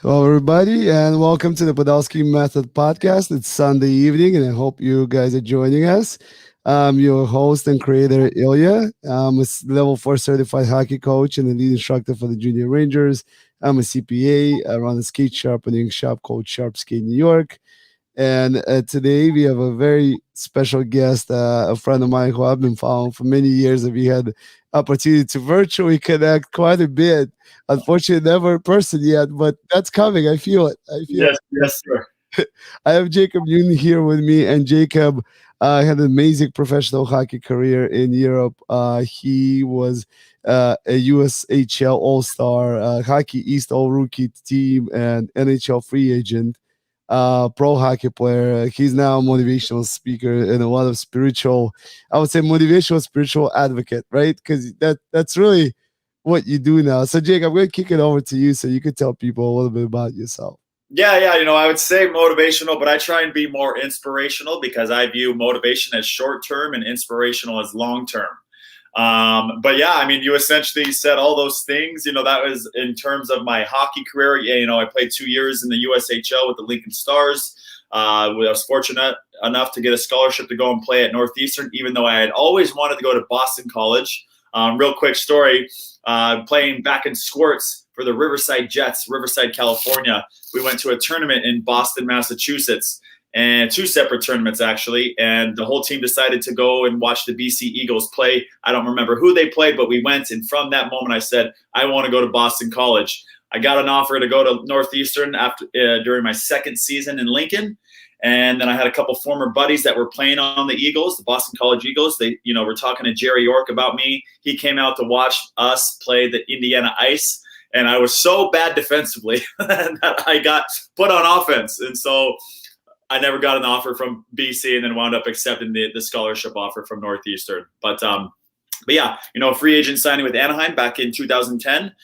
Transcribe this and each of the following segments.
Hello, everybody, and welcome to the Podolsky Method podcast. It's Sunday evening, and I hope you guys are joining us. I'm your host and creator, Ilya. I'm a level 4 certified hockey coach and a lead instructor for the Junior Rangers. I'm a CPA. I run a skate sharpening shop called Sharp Skate New York. And today we have a very special guest, a friend of mine who I've been following for many years, and we had opportunity to virtually connect quite a bit. Unfortunately, never in person yet, but that's coming. I feel it. I feel Yes, it. yes, sir. I have Jacob Newton here with me, and Jacob had an amazing professional hockey career in Europe. He was a USHL All Star, Hockey East All Rookie team, and NHL free agent, pro hockey player. He's now a motivational speaker and a lot of spiritual, I would say, motivational spiritual advocate, right? Because that's really what you do now. So, Jake, I'm going to kick it over to you so you could tell people a little bit about yourself. Yeah. I would say motivational, but I try and be more inspirational because I view motivation as short term and inspirational as long term. But yeah, I mean, you essentially said all those things. That was in terms of my hockey career. Yeah, I played 2 years in the USHL with the Lincoln Stars. I was fortunate enough to get a scholarship to go and play at Northeastern, even though I had always wanted to go to Boston College. Real quick story, playing back in Squirts for the Riverside Jets, Riverside, California. We went to a tournament in Boston, Massachusetts, and two separate tournaments actually. And the whole team decided to go and watch the BC Eagles play. I don't remember who they played, but we went. And from that moment, I said, I want to go to Boston College. I got an offer to go to Northeastern after during my second season in Lincoln. And then I had a couple former buddies that were playing on the Eagles, the Boston College Eagles. They, were talking to Jerry York about me. He came out to watch us play the Indiana Ice. And I was so bad defensively that I got put on offense. And so I never got an offer from BC and then wound up accepting the scholarship offer from Northeastern. But yeah, free agent signing with Anaheim back in 2010.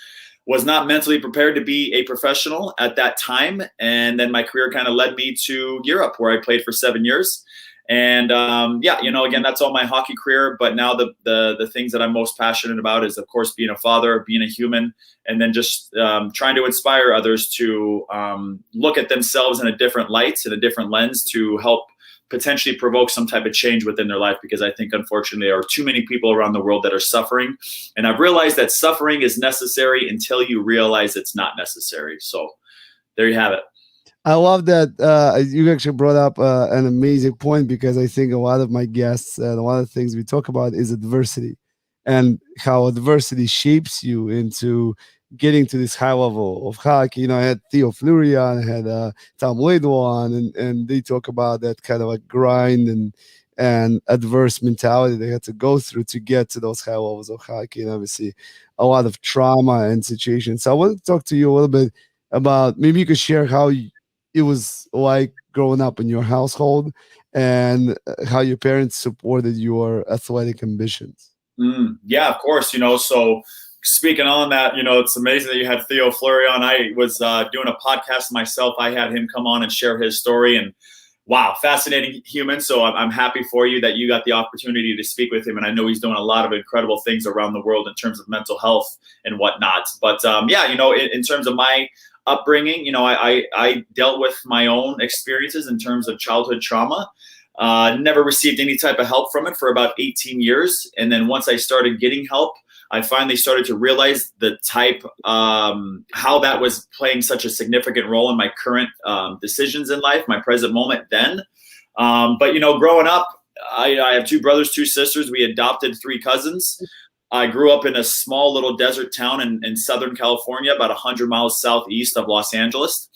Was not mentally prepared to be a professional at that time. And then my career kind of led me to Europe, where I played for 7 years. And yeah, again, that's all my hockey career. But now the things that I'm most passionate about is, of course, being a father, being a human, and then just trying to inspire others to look at themselves in a different light, in a different lens, to help potentially provoke some type of change within their life, because I think, unfortunately, there are too many people around the world that are suffering. And I've realized that suffering is necessary until you realize it's not necessary. So there you have it. I love that you actually brought up an amazing point, because I think a lot of my guests and a lot of things we talk about is adversity and how adversity shapes you into getting to this high level of hockey. I had Theo Fleury on, I had Tom Ladwell on, and they talk about that kind of like grind and adverse mentality they had to go through to get to those high levels of hockey, and obviously a lot of trauma and situations. So I want to talk to you a little bit about, maybe you could share how it was like growing up in your household, and how your parents supported your athletic ambitions. Yeah, of course. So speaking on that, it's amazing that you had Theo Fleury on. I was doing a podcast myself. I had him come on and share his story, and wow, fascinating human. So I'm happy for you that you got the opportunity to speak with him. And I know he's doing a lot of incredible things around the world in terms of mental health and whatnot. But yeah, in terms of my upbringing, I dealt with my own experiences in terms of childhood trauma. Never received any type of help from it for about 18 years. And then once I started getting help, I finally started to realize the type, how that was playing such a significant role in my current decisions in life, my present moment then. But, growing up, I have two brothers, two sisters. We adopted three cousins. I grew up in a small little desert town in Southern California, about 100 miles southeast of Los Angeles,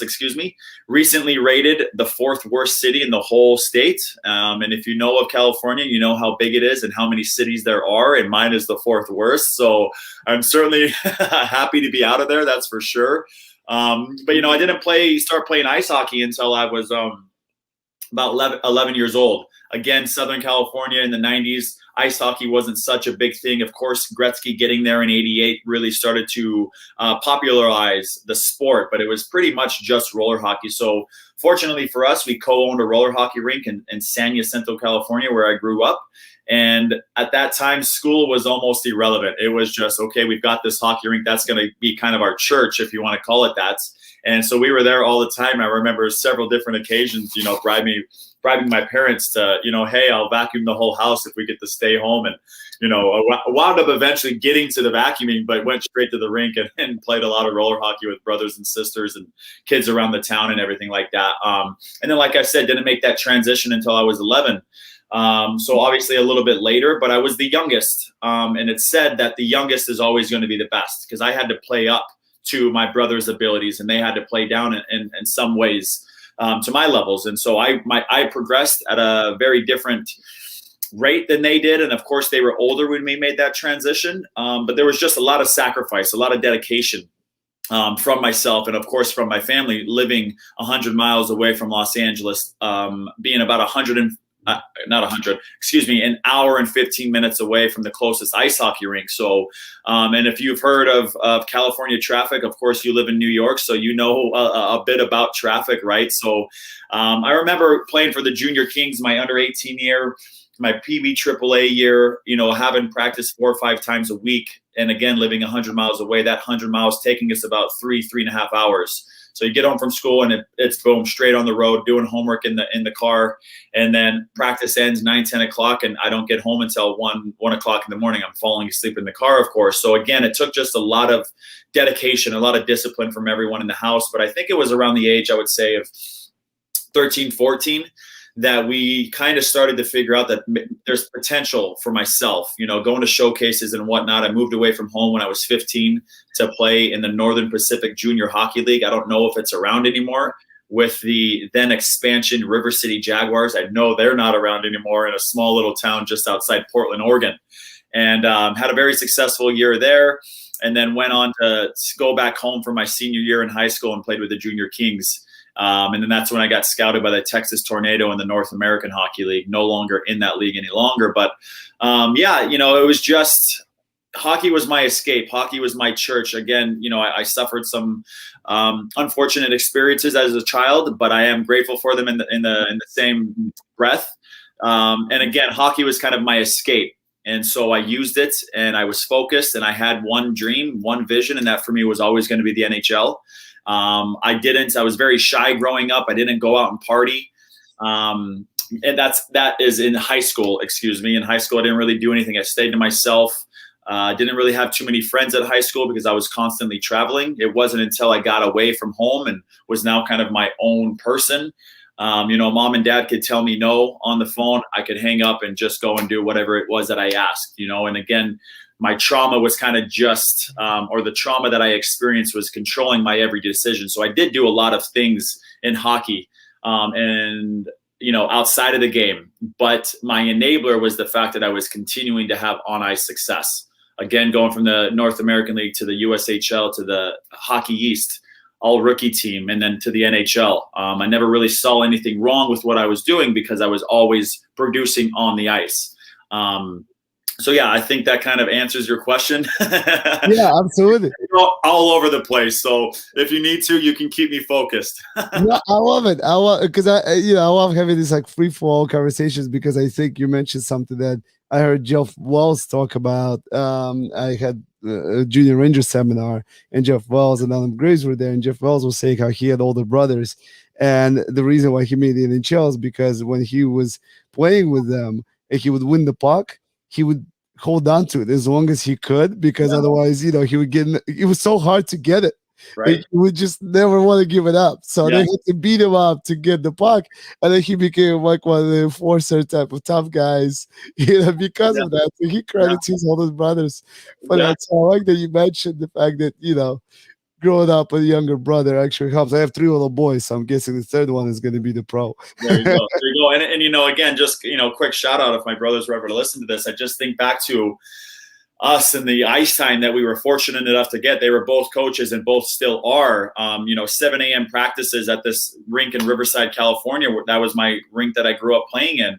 excuse me. Recently rated the fourth worst city in the whole state. And if you know of California, you know how big it is and how many cities there are. And mine is the fourth worst. So I'm certainly happy to be out of there. That's for sure. But, I didn't start playing ice hockey until I was about 11 years old. again, Southern California in the 90s, ice hockey wasn't such a big thing. Of course, Gretzky getting there in '88 really started to popularize the sport, but it was pretty much just roller hockey. So fortunately for us, we co-owned a roller hockey rink in San Jacinto, California, where I grew up. And at that time, school was almost irrelevant. It was just, okay, we've got this hockey rink. That's going to be kind of our church, if you want to call it that. And so we were there all the time. I remember several different occasions, bribing my parents to, hey, I'll vacuum the whole house if we get to stay home. And, I wound up eventually getting to the vacuuming, but went straight to the rink and played a lot of roller hockey with brothers and sisters and kids around the town and everything like that. And then, like I said, didn't make that transition until I was 11. So obviously a little bit later, but I was the youngest. And it's said that the youngest is always going to be the best, because I had to play up to my brother's abilities and they had to play down in some ways to my levels. And so I progressed at a very different rate than they did. And of course they were older when we made that transition. But there was just a lot of sacrifice, a lot of dedication from myself and of course from my family, living 100 miles away from Los Angeles, being about an hour and 15 minutes away from the closest ice hockey rink. So, and if you've heard of California traffic, of course you live in New York, so you know a bit about traffic, right? So I remember playing for the Junior Kings my under 18 year, my PB AAA year, having practice 4 or 5 times a week. And again, living 100 miles away, that 100 miles taking us about 3.5 hours. So you get home from school and it's boom, straight on the road, doing homework in the car. And then practice ends 9-10 o'clock and I don't get home until 1 o'clock in the morning. I'm falling asleep in the car, of course. So again, it took just a lot of dedication, a lot of discipline from everyone in the house. But I think it was around the age, I would say, of 13, 14, that we kind of started to figure out that there's potential for myself, going to showcases and whatnot. I moved away from home when I was 15 to play in the Northern Pacific Junior Hockey League. I don't know if it's around anymore, with the then expansion River City Jaguars. I know they're not around anymore, in a small little town just outside Portland, Oregon. And had a very successful year there, and then went on to go back home for my senior year in high school and played with the Junior Kings. And then that's when I got scouted by the Texas Tornado in the North American Hockey League, no longer in that league any longer. But it was just, hockey was my escape. Hockey was my church. Again, I suffered some unfortunate experiences as a child, but I am grateful for them in the same breath. And again, hockey was kind of my escape. And so I used it and I was focused and I had one dream, one vision, and that for me was always going to be the NHL. I was very shy growing up. I didn't go out and party. And that is in high school, In high school, I didn't really do anything. I stayed to myself. Didn't really have too many friends at high school because I was constantly traveling. It wasn't until I got away from home and was now kind of my own person. Mom and dad could tell me no on the phone. I could hang up and just go and do whatever it was that I asked, and again, my trauma was kind of just, or the trauma that I experienced was controlling my every decision. So I did do a lot of things in hockey and outside of the game. But my enabler was the fact that I was continuing to have on-ice success. Again, going from the North American League to the USHL to the Hockey East, all rookie team, and then to the NHL. I never really saw anything wrong with what I was doing because I was always producing on the ice. So yeah, I think that kind of answers your question. Yeah, absolutely. All over the place. So if you need to, you can keep me focused. No, I love it. I love because I love having these like free fall conversations, because I think you mentioned something that I heard Jeff Wells talk about. I had a junior ranger seminar, and Jeff Wells and Adam Graves were there, and Jeff Wells was saying how he had older brothers, and the reason why he made the NHL is because when he was playing with them and he would win the puck, he would hold on to it as long as he could, because otherwise, he would it was so hard to get it. Right. He would just never want to give it up. So they had to beat him up to get the puck. And then he became like one of the enforcer type of tough guys, because of that. So he credits his older brothers for that. So I like that you mentioned the fact that, growing up with a younger brother actually helps. I have 3 little boys, so I'm guessing the third one is going to be the pro. There you go. And again, just, quick shout out if my brothers were ever to listen to this. I just think back to us and the ice time that we were fortunate enough to get. They were both coaches and both still are. 7 a.m. practices at this rink in Riverside, California. That was my rink that I grew up playing in.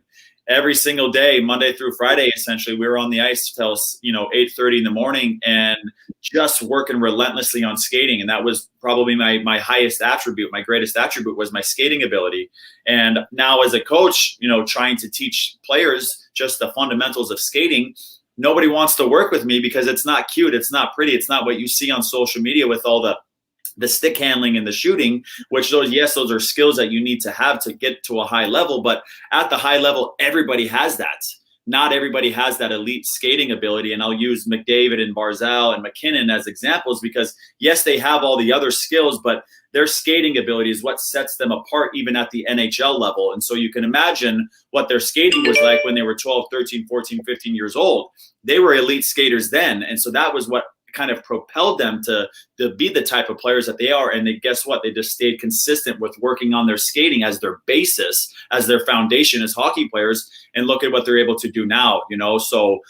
every single day, Monday through Friday, essentially, we were on the ice till 8:30 in the morning, and just working relentlessly on skating. And that was probably my highest attribute. My greatest attribute was my skating ability. And now, as a coach, trying to teach players just the fundamentals of skating, nobody wants to work with me because it's not cute, it's not pretty, it's not what you see on social media with all the stick handling and the shooting, which those are skills that you need to have to get to a high level. But at the high level, everybody has that. Not everybody has that elite skating ability. And I'll use McDavid and Barzal and McKinnon as examples because, yes, they have all the other skills, but their skating ability is what sets them apart even at the NHL level. And so you can imagine what their skating was like when they were 12, 13, 14, 15 years old. They were elite skaters then. And so that was what kind of propelled them to be the type of players that they are. And guess what? They just stayed consistent with working on their skating as their basis, as their foundation as hockey players. And look at what they're able to do now, So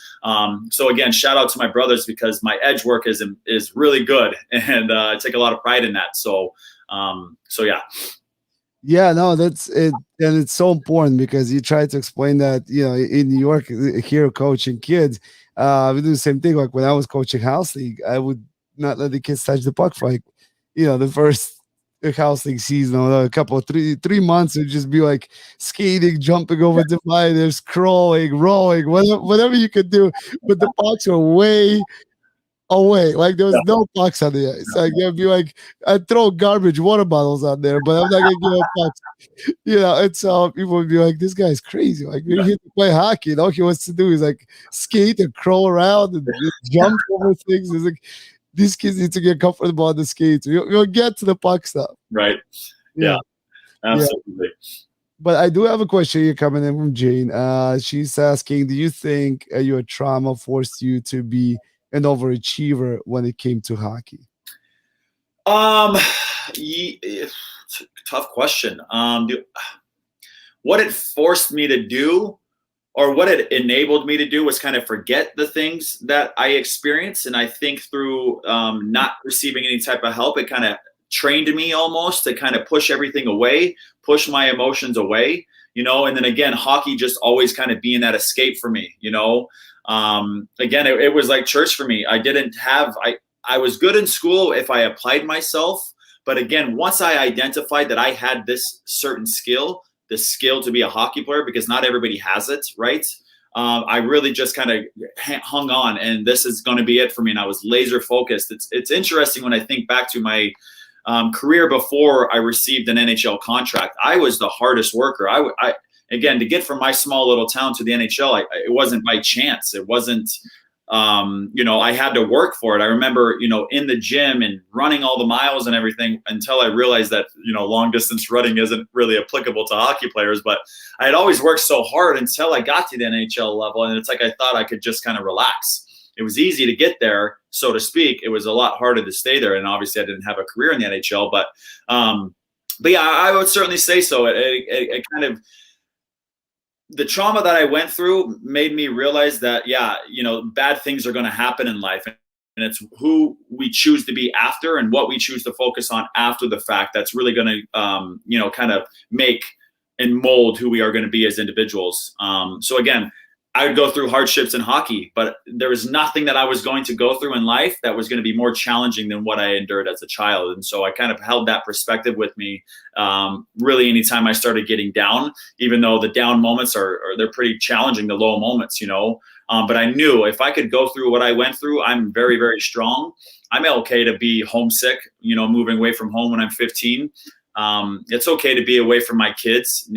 again, shout out to my brothers because my edge work is really good, and I take a lot of pride in that. So yeah. Yeah, no, that's it, and it's so important because you try to explain that in New York here coaching kids, we do the same thing. Like when I was coaching house league, I would not let the kids touch the puck for like the first house league season or a couple of 3 months. It'd just be like skating, jumping over dividers, crawling, rolling, whatever you could do, but the pucks were way away. Like there was no pucks on the ice. Like it'd be like I'd throw garbage water bottles out there, but I'm not gonna give up pucks. And so people would be like, "This guy's crazy. Like we're here to play hockey. And all he wants to do is like skate and crawl around and jump over things." It's like these kids need to get comfortable on the skates. You'll get to the puck stuff. Right. Yeah. Absolutely. But I do have a question here coming in from Jane. She's asking, do you think your trauma forced you to be an overachiever when it came to hockey? Tough question. What it forced me to do, or what it enabled me to do, was kind of forget the things that I experienced. And I think through not receiving any type of help, it kind of trained me almost to kind of push everything away, push my emotions away, and then again, hockey just always kind of being that escape for me, again, it was like church for me. I was good in school if I applied myself. But again, once I identified that I had this certain skill, the skill to be a hockey player, because not everybody has it, right? I really just kind of hung on, and this is going to be it for me. And I was laser focused. It's interesting when I think back to my career before I received an NHL contract. I was the hardest worker. Again, to get from my small little town to the NHL, it wasn't by chance. It wasn't, I had to work for it. I remember, in the gym and running all the miles and everything until I realized that, long distance running isn't really applicable to hockey players. But I had always worked so hard until I got to the NHL level. And it's like I thought I could just kind of relax. It was easy to get there, so to speak. It was a lot harder to stay there. And obviously I didn't have a career in the NHL. But yeah, I would certainly say so. It kind of, the trauma that I went through made me realize that, bad things are going to happen in life. And it's who we choose to be after and what we choose to focus on after the fact that's really going to, kind of make and mold who we are going to be as individuals. So again, I would go through hardships in hockey, but there was nothing that I was going to go through in life that was going to be more challenging than what I endured as a child. And so I kind of held that perspective with me. Really, anytime I started getting down, even though the down moments they're pretty challenging, the low moments, but I knew if I could go through what I went through, I'm very, very strong. I'm okay to be homesick, moving away from home when I'm 15. It's okay to be away from my kids,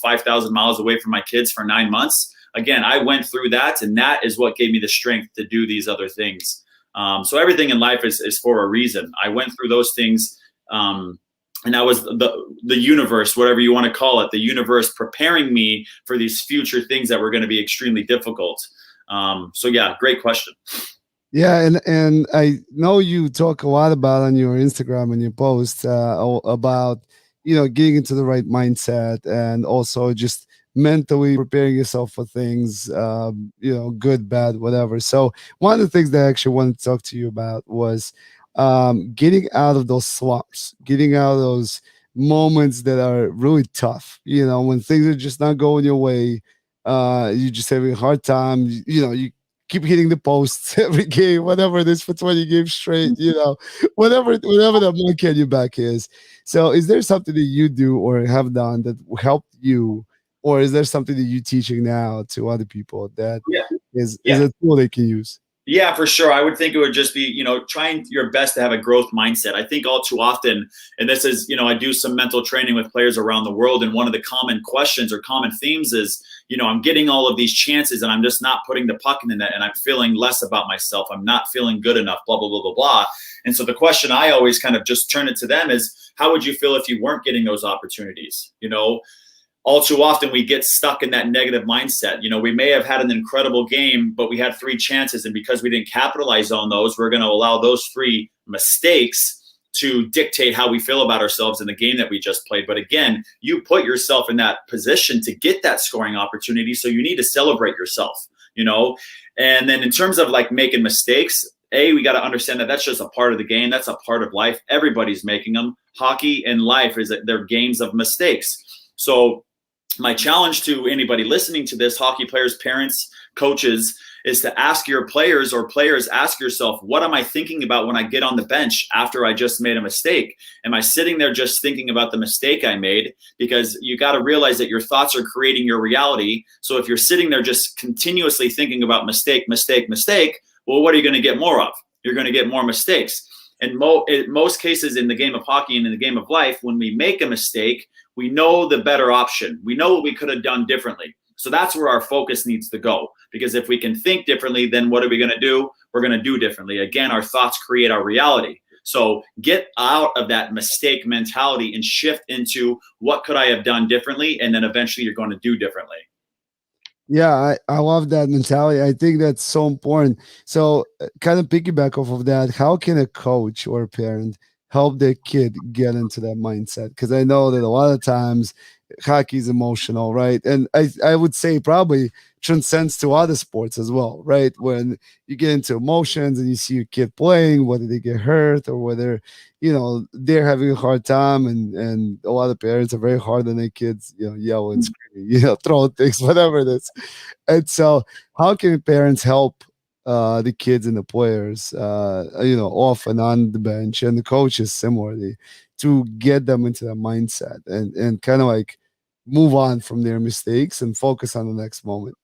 5,000 miles away from my kids for 9 months. Again, I went through that, and that is what gave me the strength to do these other things. So everything in life is for a reason. I went through those things, and that was the universe, whatever you want to call it, the universe preparing me for these future things that were going to be extremely difficult. So yeah, great question. Yeah, and I know you talk a lot about on your Instagram and your posts about getting into the right mindset and also just mentally preparing yourself for things, good, bad, whatever. So one of the things that I actually wanted to talk to you about was getting out of those slumps, getting out of those moments that are really tough. When things are just not going your way, you're just having a hard time. You keep hitting the posts every game, whatever it is for 20 games straight. Whatever the monkey on your back is. So, is there something that you do or have done that helped you, or is there something that you're teaching now to other people that Yeah. is Yeah. a tool they can use? Yeah, for sure. I would think it would just be, trying your best to have a growth mindset. I think all too often, and this is, I do some mental training with players around the world. And one of the common questions or common themes is, I'm getting all of these chances and I'm just not putting the puck in the net and I'm feeling less about myself. I'm not feeling good enough, blah, blah, blah, blah, blah. And so the question I always kind of just turn it to them is, how would you feel if you weren't getting those opportunities? All too often we get stuck in that negative mindset. We may have had an incredible game, but we had 3 chances. And because we didn't capitalize on those, we're going to allow those 3 mistakes to dictate how we feel about ourselves in the game that we just played. But again, you put yourself in that position to get that scoring opportunity. So you need to celebrate yourself, And then in terms of like making mistakes, we got to understand that that's just a part of the game. That's a part of life. Everybody's making them. Hockey and life is that they're games of mistakes. So my challenge to anybody listening to this, hockey players, parents, coaches, is to ask your players or players, ask yourself, what am I thinking about when I get on the bench after I just made a mistake? Am I sitting there just thinking about the mistake I made? Because you got to realize that your thoughts are creating your reality. So if you're sitting there just continuously thinking about mistake, mistake, mistake, well, what are you going to get more of? You're going to get more mistakes. And in most cases in the game of hockey and in the game of life, when we make a mistake, we know the better option. We know what we could have done differently. So that's where our focus needs to go. Because if we can think differently, then what are we going to do? We're going to do differently. Again, our thoughts create our reality. So get out of that mistake mentality and shift into what could I have done differently? And then eventually you're going to do differently. Yeah, I love that mentality. I think that's so important. So, kind of piggyback off of that, how can a coach or a parent help their kid get into that mindset? Because I know that a lot of times hockey is emotional, right? And I would say probably transcends to other sports as well, right? When you get into emotions and you see your kid playing, whether they get hurt or whether they're having a hard time, and a lot of parents are very hard on their kids, yell and scream, throw things, whatever it is. And so, how can parents help the kids and the players, off and on the bench, and the coaches similarly, to get them into that mindset and kind of like move on from their mistakes and focus on the next moment?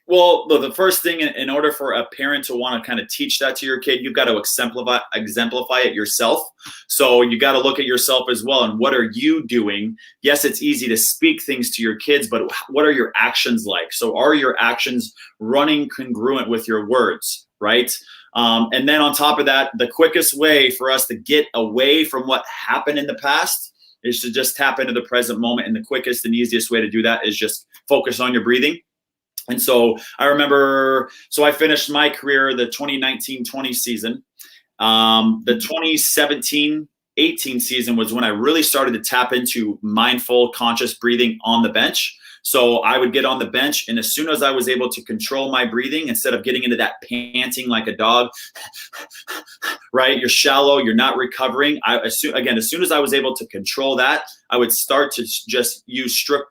Well, the first thing, in order for a parent to want to kind of teach that to your kid, you've got to exemplify it yourself. So you got to look at yourself as well. And what are you doing? Yes, it's easy to speak things to your kids, but what are your actions like? So are your actions running congruent with your words, right? And then on top of that, the quickest way for us to get away from what happened in the past is to just tap into the present moment. And the quickest and easiest way to do that is just focus on your breathing. And so I remember, I finished my career the 2019-20 season. The 2017-18 season was when I really started to tap into mindful, conscious breathing on the bench. So I would get on the bench, and as soon as I was able to control my breathing, instead of getting into that panting like a dog, right? You're shallow, you're not recovering. As soon as I was able to control that, I would start to just use strict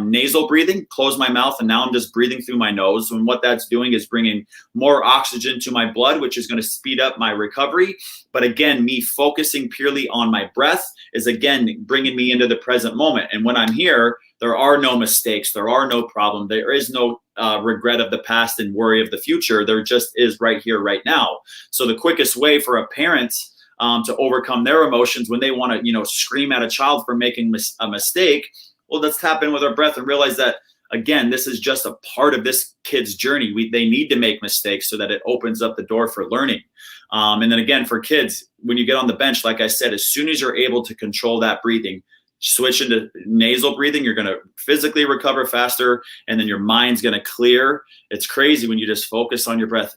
nasal breathing, close my mouth, and now I'm just breathing through my nose. And what that's doing is bringing more oxygen to my blood, which is going to speed up my recovery. But again, me focusing purely on my breath is again bringing me into the present moment. And when I'm here, there are no mistakes, there are no problems, there is no regret of the past and worry of the future. There just is right here, right now. So the quickest way for a parent to overcome their emotions when they want to, scream at a child for making a mistake, well, let's tap in with our breath and realize that, again, this is just a part of this kid's journey. They need to make mistakes so that it opens up the door for learning. And then again, for kids, when you get on the bench, like I said, as soon as you're able to control that breathing, switch into nasal breathing, you're going to physically recover faster, and then your mind's going to clear. It's crazy when you just focus on your breath.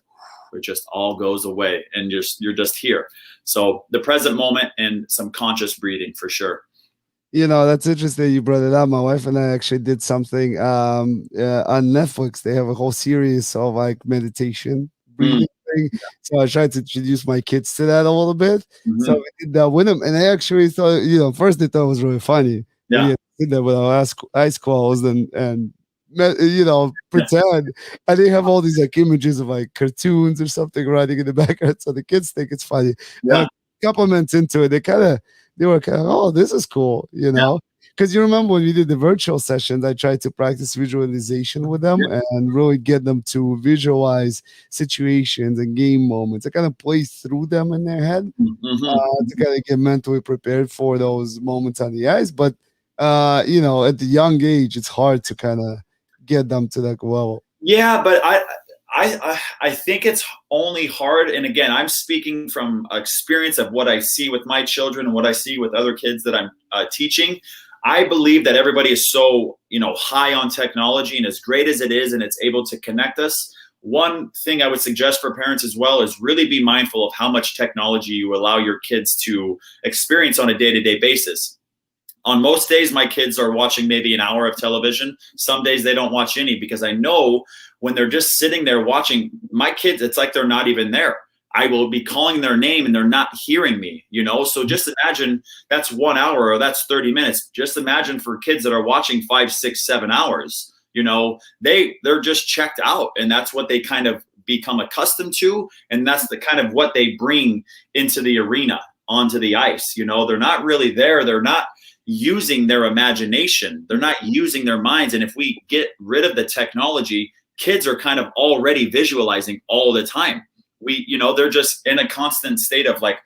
It just all goes away, and you're just here. So the present moment and some conscious breathing for sure. That's interesting you brought it up. My wife and I actually did something on Netflix. They have a whole series of like meditation breathing thing. So I tried to introduce my kids to that a little bit. So we did that with them, and I actually thought, first they thought it was really funny. Yeah. We did that with our eyes closed, and pretend, and they have all these like images of like cartoons or something running in the background, so the kids think it's funny. And Yeah. a couple minutes into it, they were kind of, oh, this is cool, Yeah. because you remember when we did the virtual sessions, I tried to practice visualization with them and really get them to visualize situations and game moments. I kind of play through them in their head to Mm-hmm. kind of get mentally prepared for those moments on the ice. But at the young age, it's hard to kind of get them to that level. Yeah, but I think it's only hard. And again, I'm speaking from experience of what I see with my children and what I see with other kids that I'm teaching. I believe that everybody is so high on technology, and as great as it is, and it's able to connect us. One thing I would suggest for parents as well is really be mindful of how much technology you allow your kids to experience on a day-to-day basis. On most days, my kids are watching maybe an hour of television. Some days they don't watch any, because I know when they're just sitting there watching my kids, it's like they're not even there. I will be calling their name and they're not hearing me. So just imagine that's 1 hour or that's 30 minutes. Just imagine for kids that are watching 5, 6, 7 hours, they're just checked out, and that's what they kind of become accustomed to. And that's the kind of what they bring into the arena, onto the ice. They're not really there. They're not using their imagination. They're not using their minds. And if we get rid of the technology, kids are kind of already visualizing all the time. They're just in a constant state of like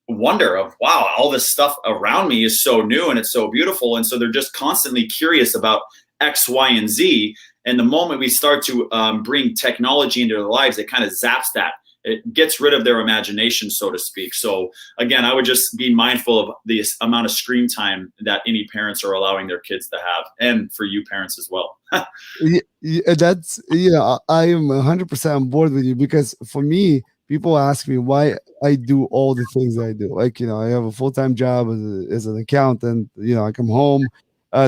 wonder of, wow, all this stuff around me is so new and it's so beautiful. And so they're just constantly curious about X, Y, and Z. And the moment we start to bring technology into their lives, it kind of zaps that. It gets rid of their imagination, so to speak. So again, I would just be mindful of the amount of screen time that any parents are allowing their kids to have, and for you parents as well. That's I am 100% on board with you, because for me, people ask me why I do all the things I do. Like, I have a full-time job as an accountant. I come home.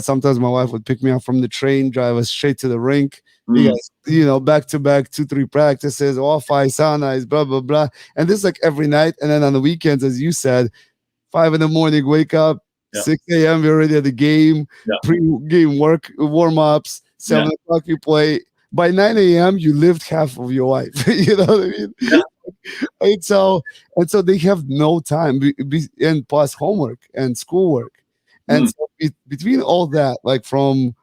Sometimes my wife would pick me up from the train, drive us straight to the rink. You Mm, guys, back to back, 2, 3 practices, all 5 saunas, blah, blah, blah. And this like every night. And then on the weekends, as you said, 5 in the morning, wake up, yeah, 6 a.m., we're already at the game, yeah, pre-game work, warm-ups, yeah, 7 o'clock you play. By 9 a.m., you lived half of your life. You know what I mean? yeah. And so they have no time, and plus homework and schoolwork. And Mm, so between all that, like from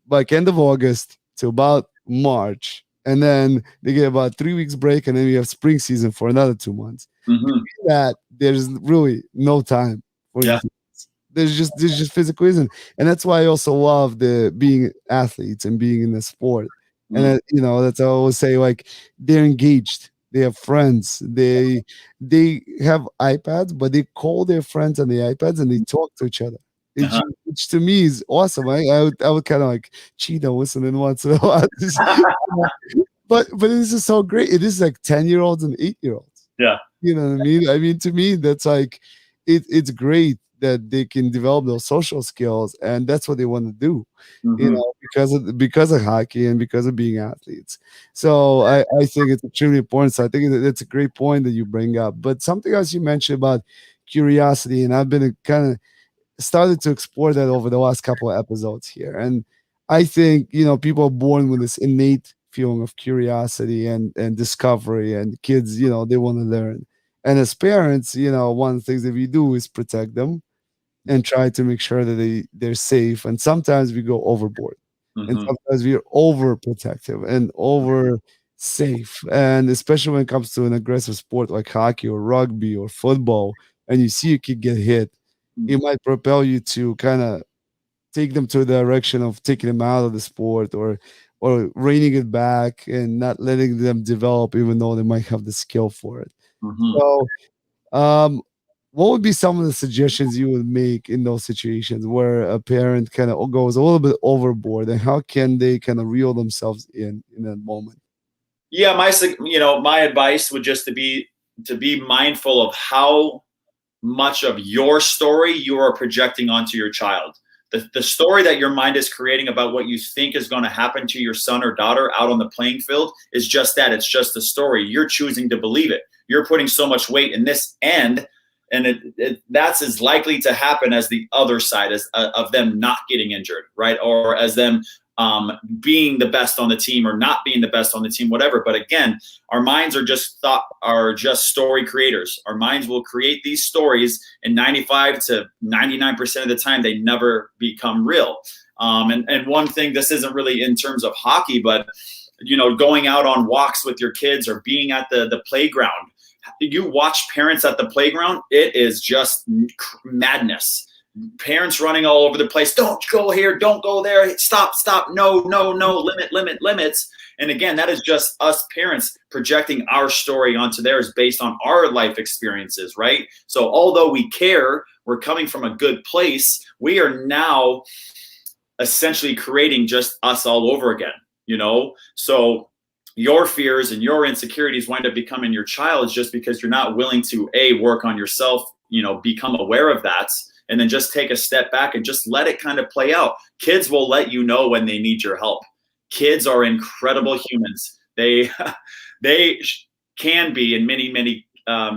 like end of August to about March, and then they get about 3 weeks break, and then we have spring season for another 2 months. mm-hmm, That there's really no time for yeah. anything. There's just physical reason, and that's why I also love the being athletes and being in the sport. And Mm, that's I always say, like, they're engaged, they have friends, they have iPads, but they call their friends on the iPads and they talk to each other. uh-huh. Which to me is awesome. I would kind of like cheat on listening once in a while. But this is so great. It is like 10-year-olds and 8-year-olds. Yeah. You know what I mean? I mean, to me, that's like it's great that they can develop those social skills, and that's what they want to do. Mm-hmm, Because of hockey and because of being athletes. So I think it's extremely important. So I think it's a great point that you bring up. But something else you mentioned about curiosity, and I've been kind of started to explore that over the last couple of episodes here. And I think, people are born with this innate feeling of curiosity and discovery, and kids, they want to learn. And as parents, one of the things that we do is protect them and try to make sure that they're safe. And sometimes we go overboard, and mm-hmm, sometimes we're overprotective and over safe. And especially when it comes to an aggressive sport like hockey or rugby or football, and you see a kid get hit, it might propel you to kind of take them to the direction of taking them out of the sport, or reining it back and not letting them develop, even though they might have the skill for it. mm-hmm. So, um, what would be some of the suggestions you would make in those situations where a parent kind of goes a little bit overboard, and how can they kind of reel themselves in that moment? Yeah, my advice would just to be mindful of how much of your story you are projecting onto your child. The story that your mind is creating about what you think is going to happen to your son or daughter out on the playing field is just that. It's just a story. You're choosing to believe it. You're putting so much weight in this end, and that's as likely to happen as the other side of them not getting injured, right? Or as them being the best on the team or not being the best on the team, whatever. But again, our minds are just story creators. Our minds will create these stories, and 95 to 99% of the time, they never become real. And one thing, this isn't really in terms of hockey, but going out on walks with your kids or being at the playground. You watch parents at the playground, it is just madness. Parents running all over the place. Don't go here. Don't go there. Stop. No. Limits. And again, that is just us parents projecting our story onto theirs based on our life experiences, right? So although we care, we're coming from a good place. We are now essentially creating just us all over again, So your fears and your insecurities wind up becoming your child just because you're not willing to work on yourself, become aware of that, and then just take a step back and just let it kind of play out. Kids will let you know when they need your help. Kids are incredible humans. They can be in many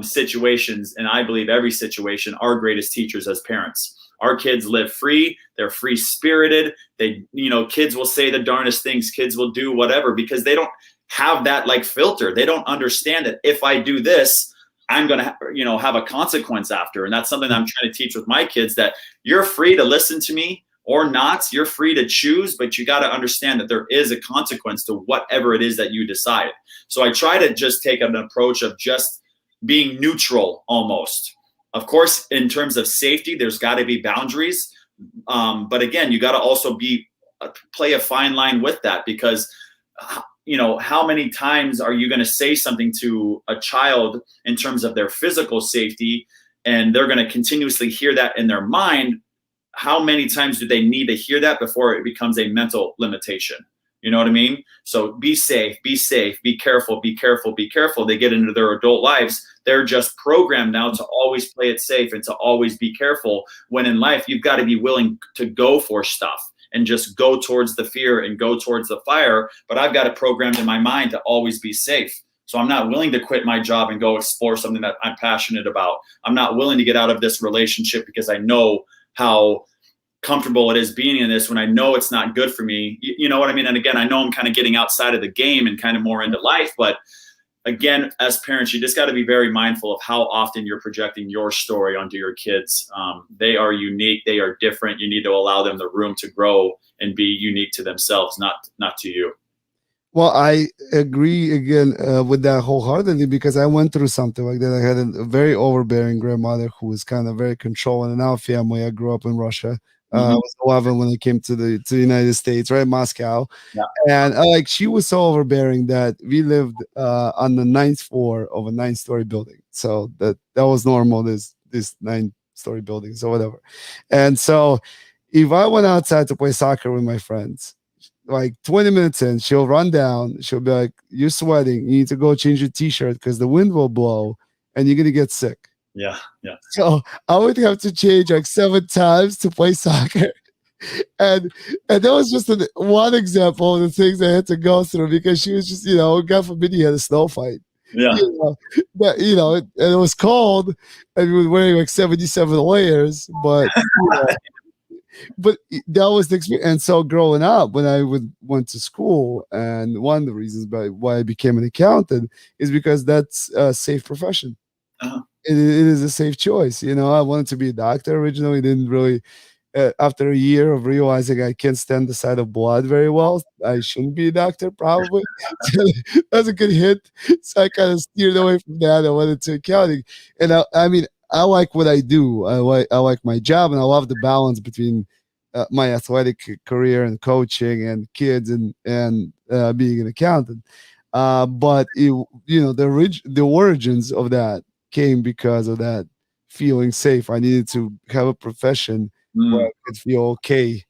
situations, and I believe every situation, our greatest teachers as parents. Our kids live free. They're free spirited. Kids will say the darndest things. Kids will do whatever because they don't have that filter. They don't understand that if I do this, I'm going to, have a consequence after. And that's something that I'm trying to teach with my kids, that you're free to listen to me or not. You're free to choose, but you got to understand that there is a consequence to whatever it is that you decide. So I try to just take an approach of just being neutral almost. Of course, in terms of safety, there's got to be boundaries. But again, you got to also play a fine line with that, because how many times are you going to say something to a child in terms of their physical safety, and they're going to continuously hear that in their mind? How many times do they need to hear that before it becomes a mental limitation? You know what I mean? So be safe, be careful. They get into their adult lives. They're just programmed now to always play it safe and to always be careful, when in life, you've got to be willing to go for stuff and just go towards the fear and go towards the fire. But I've got it programmed in my mind to always be safe. So I'm not willing to quit my job and go explore something that I'm passionate about. I'm not willing to get out of this relationship because I know how comfortable it is being in this when I know it's not good for me. You know what I mean? And again, I know I'm kind of getting outside of the game and kind of more into life, but again, as parents, you just got to be very mindful of how often you're projecting your story onto your kids. They are unique. They are different. You need to allow them the room to grow and be unique to themselves, not to you. Well, I agree again with that wholeheartedly, because I went through something like that. I had a very overbearing grandmother who was kind of very controlling. In our family, I grew up in Russia. I was 11 when I came to the United States, right, Moscow, Yeah. and she was so overbearing that we lived on the 9th floor of a 9-story building. So that was normal. This 9-story building, so whatever. And so, if I went outside to play soccer with my friends, like 20 minutes in, she'll run down. She'll be like, "You're sweating. You need to go change your t-shirt because the wind will blow and you're gonna get sick." Yeah. So I would have to change like 7 times to play soccer. And that was just one example of the things I had to go through, because she was just, God forbid you had a snow fight. Yeah. And it was cold and we were wearing like 77 layers, but but that was the experience. And so growing up, when I went to school, and one of the reasons why I became an accountant is because that's a safe profession. Uh-huh. It is a safe choice. I wanted to be a doctor originally. Didn't really. After a year of realizing I can't stand the sight of blood very well, I shouldn't be a doctor probably. That's a good hint. So I kind of steered away from that. I went into accounting, and I mean, I like what I do. I like my job, and I love the balance between my athletic career and coaching and kids and being an accountant. But the origins of that came because of that feeling safe. I needed to have a profession where I could feel okay,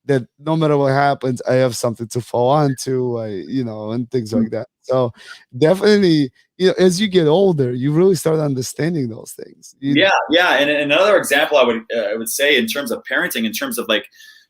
that no matter what happens, I have something to fall on to, and things like that. So definitely, as you get older, you really start understanding those things. Yeah. And another example I would say in terms of parenting, in terms of like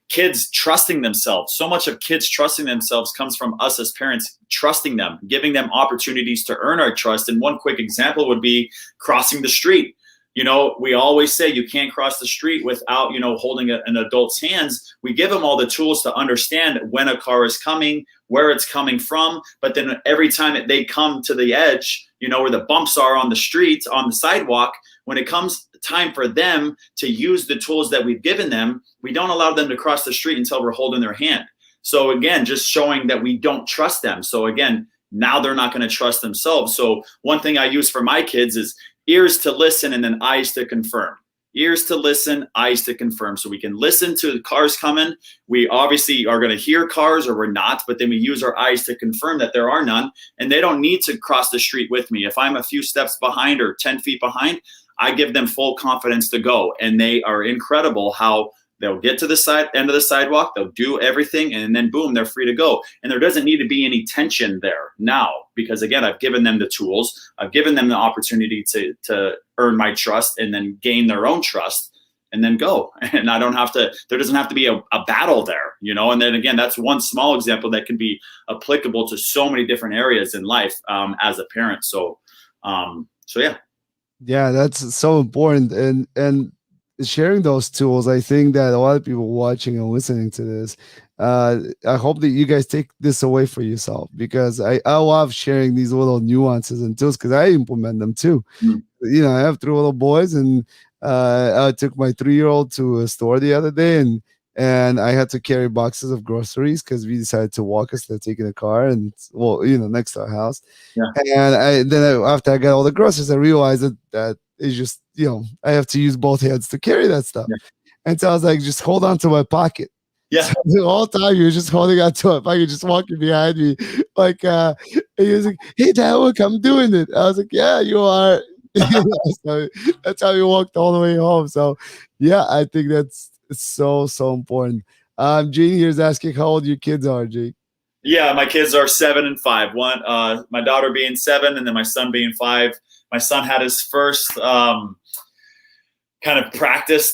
kids trusting themselves. So much of kids trusting themselves comes from us as parents trusting them, giving them opportunities to earn our trust. And one quick example would be crossing the street. we always say you can't cross the street without, holding an adult's hands. We give them all the tools to understand when a car is coming, where it's coming from. But then every time that they come to the edge, where the bumps are on the street, on the sidewalk, when it comes time for them to use the tools that we've given them, we don't allow them to cross the street until we're holding their hand. So again, just showing that we don't trust them. So again, now they're not going to trust themselves. So one thing I use for my kids is ears to listen and then eyes to confirm. Ears to listen, eyes to confirm. So we can listen to the cars coming. We obviously are going to hear cars or we're not, but then we use our eyes to confirm that there are none. And they don't need to cross the street with me. If I'm a few steps behind or 10 feet behind, I give them full confidence to go. And they are incredible how they'll get to the end of the sidewalk, they'll do everything, and then boom, they're free to go. And there doesn't need to be any tension there now, because again, I've given them the tools, I've given them the opportunity to earn my trust and then gain their own trust and then go. And there doesn't have to be a battle there, and then again, that's one small example that can be applicable to so many different areas in life as a parent. So yeah. Yeah, that's so important. And sharing those tools, I think that a lot of people watching and listening to this, I hope that you guys take this away for yourself, because I love sharing these little nuances and tools because I implement them too. I have three little boys, and I took my 3-year-old to a store the other day, and I had to carry boxes of groceries because we decided to walk instead of taking a car, and next to our house. Yeah. And after I got all the groceries, I realized that it's just, I have to use both hands to carry that stuff. Yeah. And so I was like, just hold on to my pocket. Yeah. So the whole time you were just holding on to my pocket, just walking behind me. Like, and he was like, hey, Dad, look, I'm doing it. I was like, yeah, you are. So that's how we walked all the way home. So yeah, I think that's so important. Jane here's asking how old your kids are, Jake. Yeah, my kids are 7 and 5. One, my daughter being 7, and then my son being 5. My son had his first kind of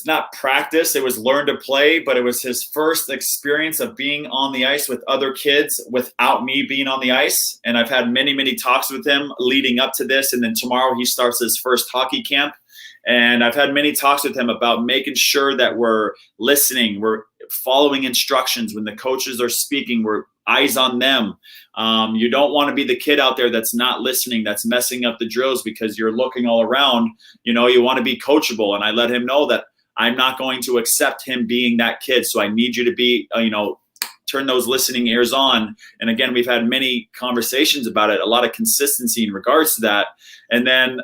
not practice. It was learn to play, but it was his first experience of being on the ice with other kids without me being on the ice. And I've had many, many talks with him leading up to this. And then tomorrow he starts his first hockey camp. And I've had many talks with him about making sure that we're listening, we're following instructions. When the coaches are speaking, we're eyes on them. You don't want to be the kid out there that's not listening, that's messing up the drills because you're looking all around. You want to be coachable. And I let him know that I'm not going to accept him being that kid. So I need you to be, turn those listening ears on. And again, we've had many conversations about it, a lot of consistency in regards to that. And then,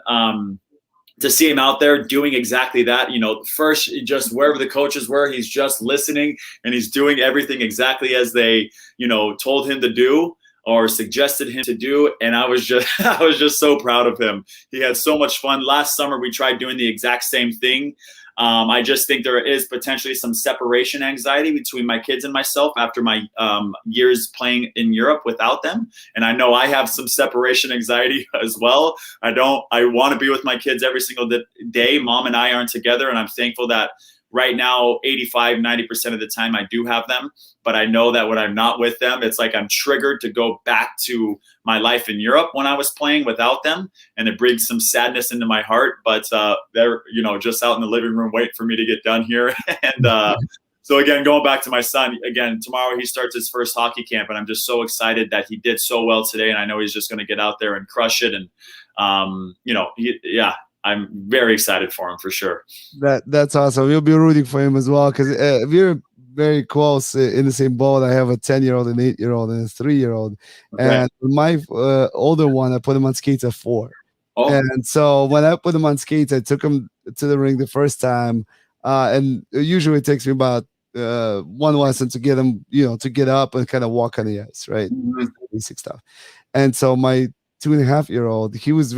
to see him out there doing exactly that, first, just wherever the coaches were, he's just listening and he's doing everything exactly as they, told him to do or suggested him to do. And I was just so proud of him. He had so much fun. Last summer, we tried doing the exact same thing. I just think there is potentially some separation anxiety between my kids and myself after my years playing in Europe without them. And I know I have some separation anxiety as well. I want to be with my kids every single day. Mom and I aren't together. And I'm thankful that right now, 85-90% of the time I do have them. But I know that when I'm not with them, it's like I'm triggered to go back to my life in Europe when I was playing without them. And it brings some sadness into my heart. But they're, just out in the living room waiting for me to get done here. And so again, going back to my son, again, tomorrow he starts his first hockey camp. And I'm just so excited that he did so well today. And I know he's just going to get out there and crush it. And, I'm very excited for him for sure. That's awesome. We'll be rooting for him as well because we're very close in the same boat. I have a 10-year-old, an 8-year-old, and a 3-year-old. Okay. And my older one, I put him on skates at 4. Oh. And so when I put him on skates, I took him to the rink the first time. And usually it takes me about one lesson to get him, to get up and kind of walk on the ice, right? Mm-hmm. Basic stuff. And so my 2.5-year-old, he was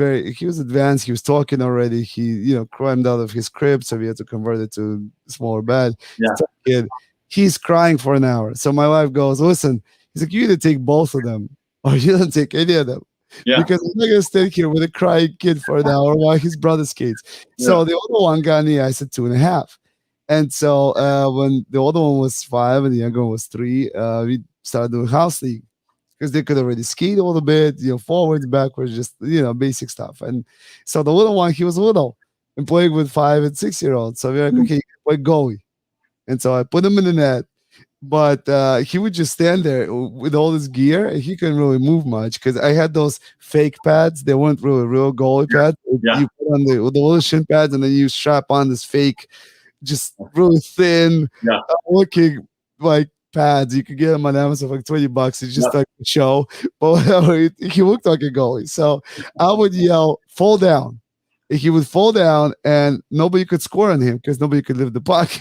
advanced. He was talking already. He, climbed out of his crib, so we had to convert it to a smaller bed. Yeah. Kid, he's crying for an hour. So my wife goes, listen, he's like, you either take both of them or you don't take any of them. Yeah. Because I'm not going to stay here with a crying kid for an hour while his brother skates. Yeah. So the older one got on the ice at 2.5. And so when the older one was 5 and the younger one was 3, we started doing house league. Because they could already skate a little bit, forwards, backwards, just, basic stuff. And so the little one, he was little. and playing with 5 and 6 year olds. So we're like, okay, you can play goalie. And so I put him in the net, but he would just stand there with all his gear, and he couldn't really move much because I had those fake pads. They weren't really real goalie pads. Yeah. You put on the little shin pads, and then you strap on this fake, just really thin, Yeah. looking like pads. You could get them on Amazon for like $20. It's just Yeah. like a show, but whatever. He looked like a goalie, so I would yell, "Fall down!" He would fall down, and nobody could score on him because nobody could lift the puck.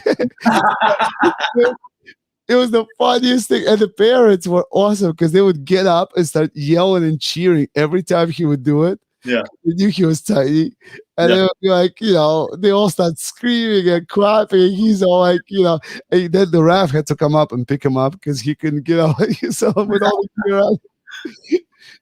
It was the funniest thing, and the parents were awesome because they would get up and start yelling and cheering every time he would do it. Yeah. They knew he was tiny, and Yeah. they would be like, they all start screaming and clapping. He's all like, and then the ref had to come up and pick him up because he couldn't get out. So with all the gear on.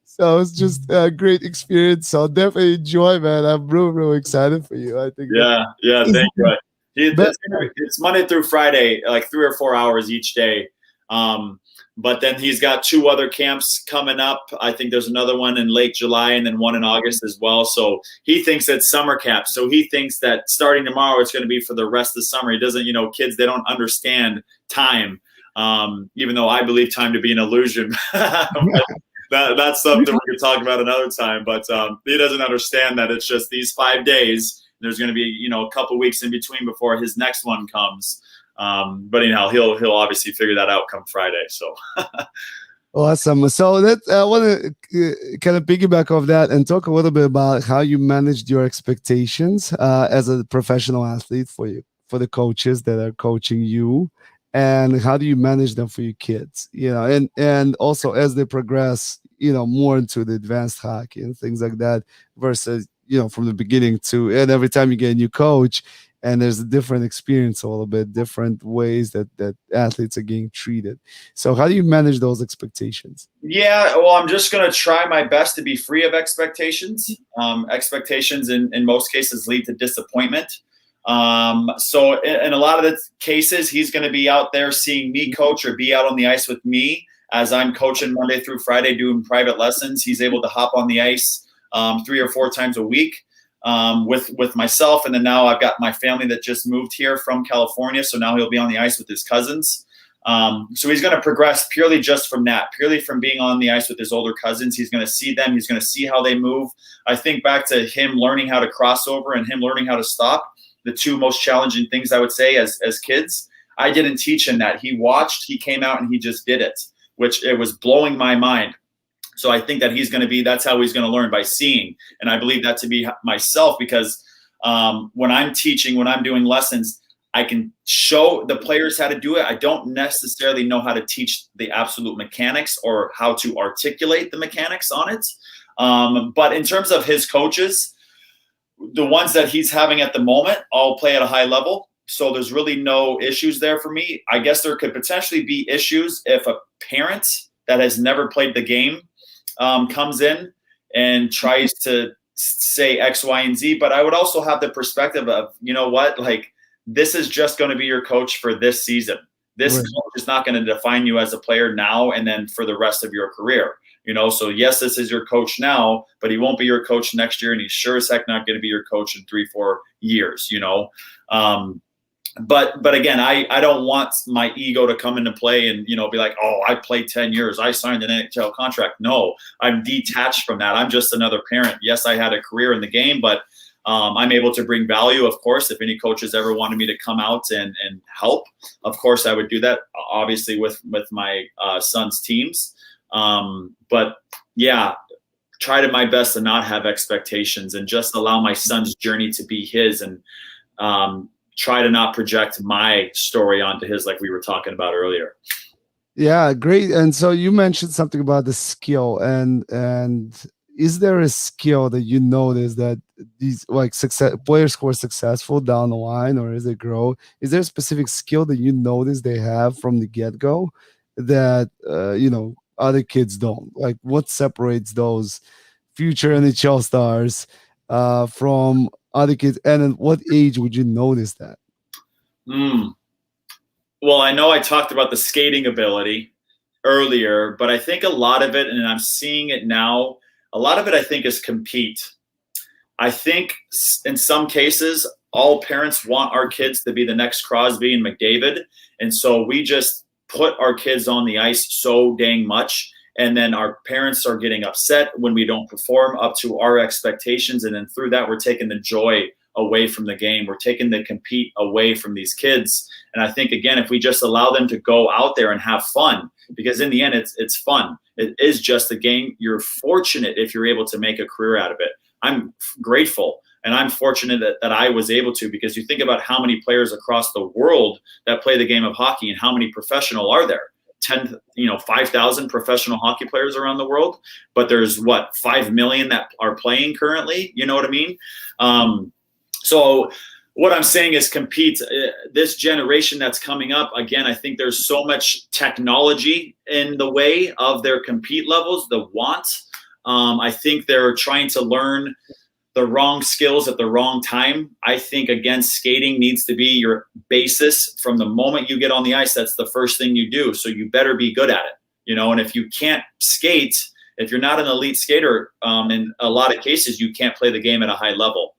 So it's just a great experience. So definitely enjoy, man. I'm really, really excited for you. I think. Yeah. Thank you. It's Monday through Friday, like 3 or 4 hours each day. But then he's got 2 other camps coming up. I think there's another one in late July and then one in August as well. So he thinks it's summer camp. So he thinks that starting tomorrow, it's going to be for the rest of the summer. He doesn't, kids, they don't understand time. Even though I believe time to be an illusion. That's something we could talk about another time. But he doesn't understand that it's just these 5 days. There's going to be, a couple weeks in between before his next one comes. But anyhow, he'll obviously figure that out come Friday. So awesome. So I want to kind of piggyback off that and talk a little bit about how you managed your expectations as a professional athlete for the coaches that are coaching you, and how do you manage them for your kids? And also as they progress, more into the advanced hockey and things like that, versus from the beginning and every time you get a new coach, and there's a different experience, a little bit different ways that athletes are getting treated. So how do you manage those expectations? Yeah, well, I'm just going to try my best to be free of expectations. Expectations in most cases lead to disappointment. So in a lot of the cases, he's going to be out there seeing me coach or be out on the ice with me as I'm coaching Monday through Friday doing private lessons. He's able to hop on the ice 3 or 4 times a week with myself. And then now I've got my family that just moved here from California. So now he'll be on the ice with his cousins. So he's going to progress purely just from that, purely from being on the ice with his older cousins. He's going to see them. He's going to see how they move. I think back to him learning how to cross over and him learning how to stop, the 2 most challenging things I would say as kids. I didn't teach him that. He watched, he came out and he just did it, which it was blowing my mind. So I think that that's how he's going to learn, by seeing. And I believe that to be myself, because when I'm teaching, when I'm doing lessons, I can show the players how to do it. I don't necessarily know how to teach the absolute mechanics or how to articulate the mechanics on it. But in terms of his coaches, the ones that he's having at the moment all play at a high level. So there's really no issues there for me. I guess there could potentially be issues if a parent that has never played the game comes in and tries to say X, Y, and Z. But I would also have the perspective of, like, this is just going to be your coach for this season. This coach is not going to define you as a player now and then for the rest of your career. So yes, this is your coach now, but he won't be your coach next year, and he's sure as heck not going to be your coach in 3-4 years. But again, I don't want my ego to come into play and, be like, oh, I played 10 years. I signed an NHL contract. No, I'm detached from that. I'm just another parent. Yes, I had a career in the game, but I'm able to bring value. Of course, if any coaches ever wanted me to come out and help, of course, I would do that, obviously, with my son's teams. But yeah, try to my best to not have expectations and just allow my son's journey to be his, and try to not project my story onto his, like we were talking about earlier. Yeah, great. And so you mentioned something about the skill, and is there a skill that you notice that these players who are successful down the line, or as they grow, is there a specific skill that you notice they have from the get-go that other kids don't? Like, what separates those future NHL stars from other kids, and at what age would you notice that? Well, I know I talked about the skating ability earlier, but I think a lot of it, and I'm seeing it now, a lot of it I think is compete. I think in some cases, all parents want our kids to be the next Crosby and McDavid. And so we just put our kids on the ice so dang much. And then our parents are getting upset when we don't perform up to our expectations. And then through that, we're taking the joy away from the game. We're taking the compete away from these kids. And I think, again, if we just allow them to go out there and have fun, because in the end, it's fun. It is just a game. You're fortunate if you're able to make a career out of it. I'm grateful and I'm fortunate that I was able to, because you think about how many players across the world that play the game of hockey and how many professional are there. 5,000 professional hockey players around the world, but there's 5 million that are playing currently. You know what I mean? So what I'm saying is compete. This generation that's coming up, again, I think there's so much technology in the way of their compete levels, the want. I think they're trying to learn the wrong skills at the wrong time. I think, again, skating needs to be your basis from the moment you get on the ice. That's the first thing you do. So you better be good at it, and if you can't skate, if you're not an elite skater, in a lot of cases, you can't play the game at a high level.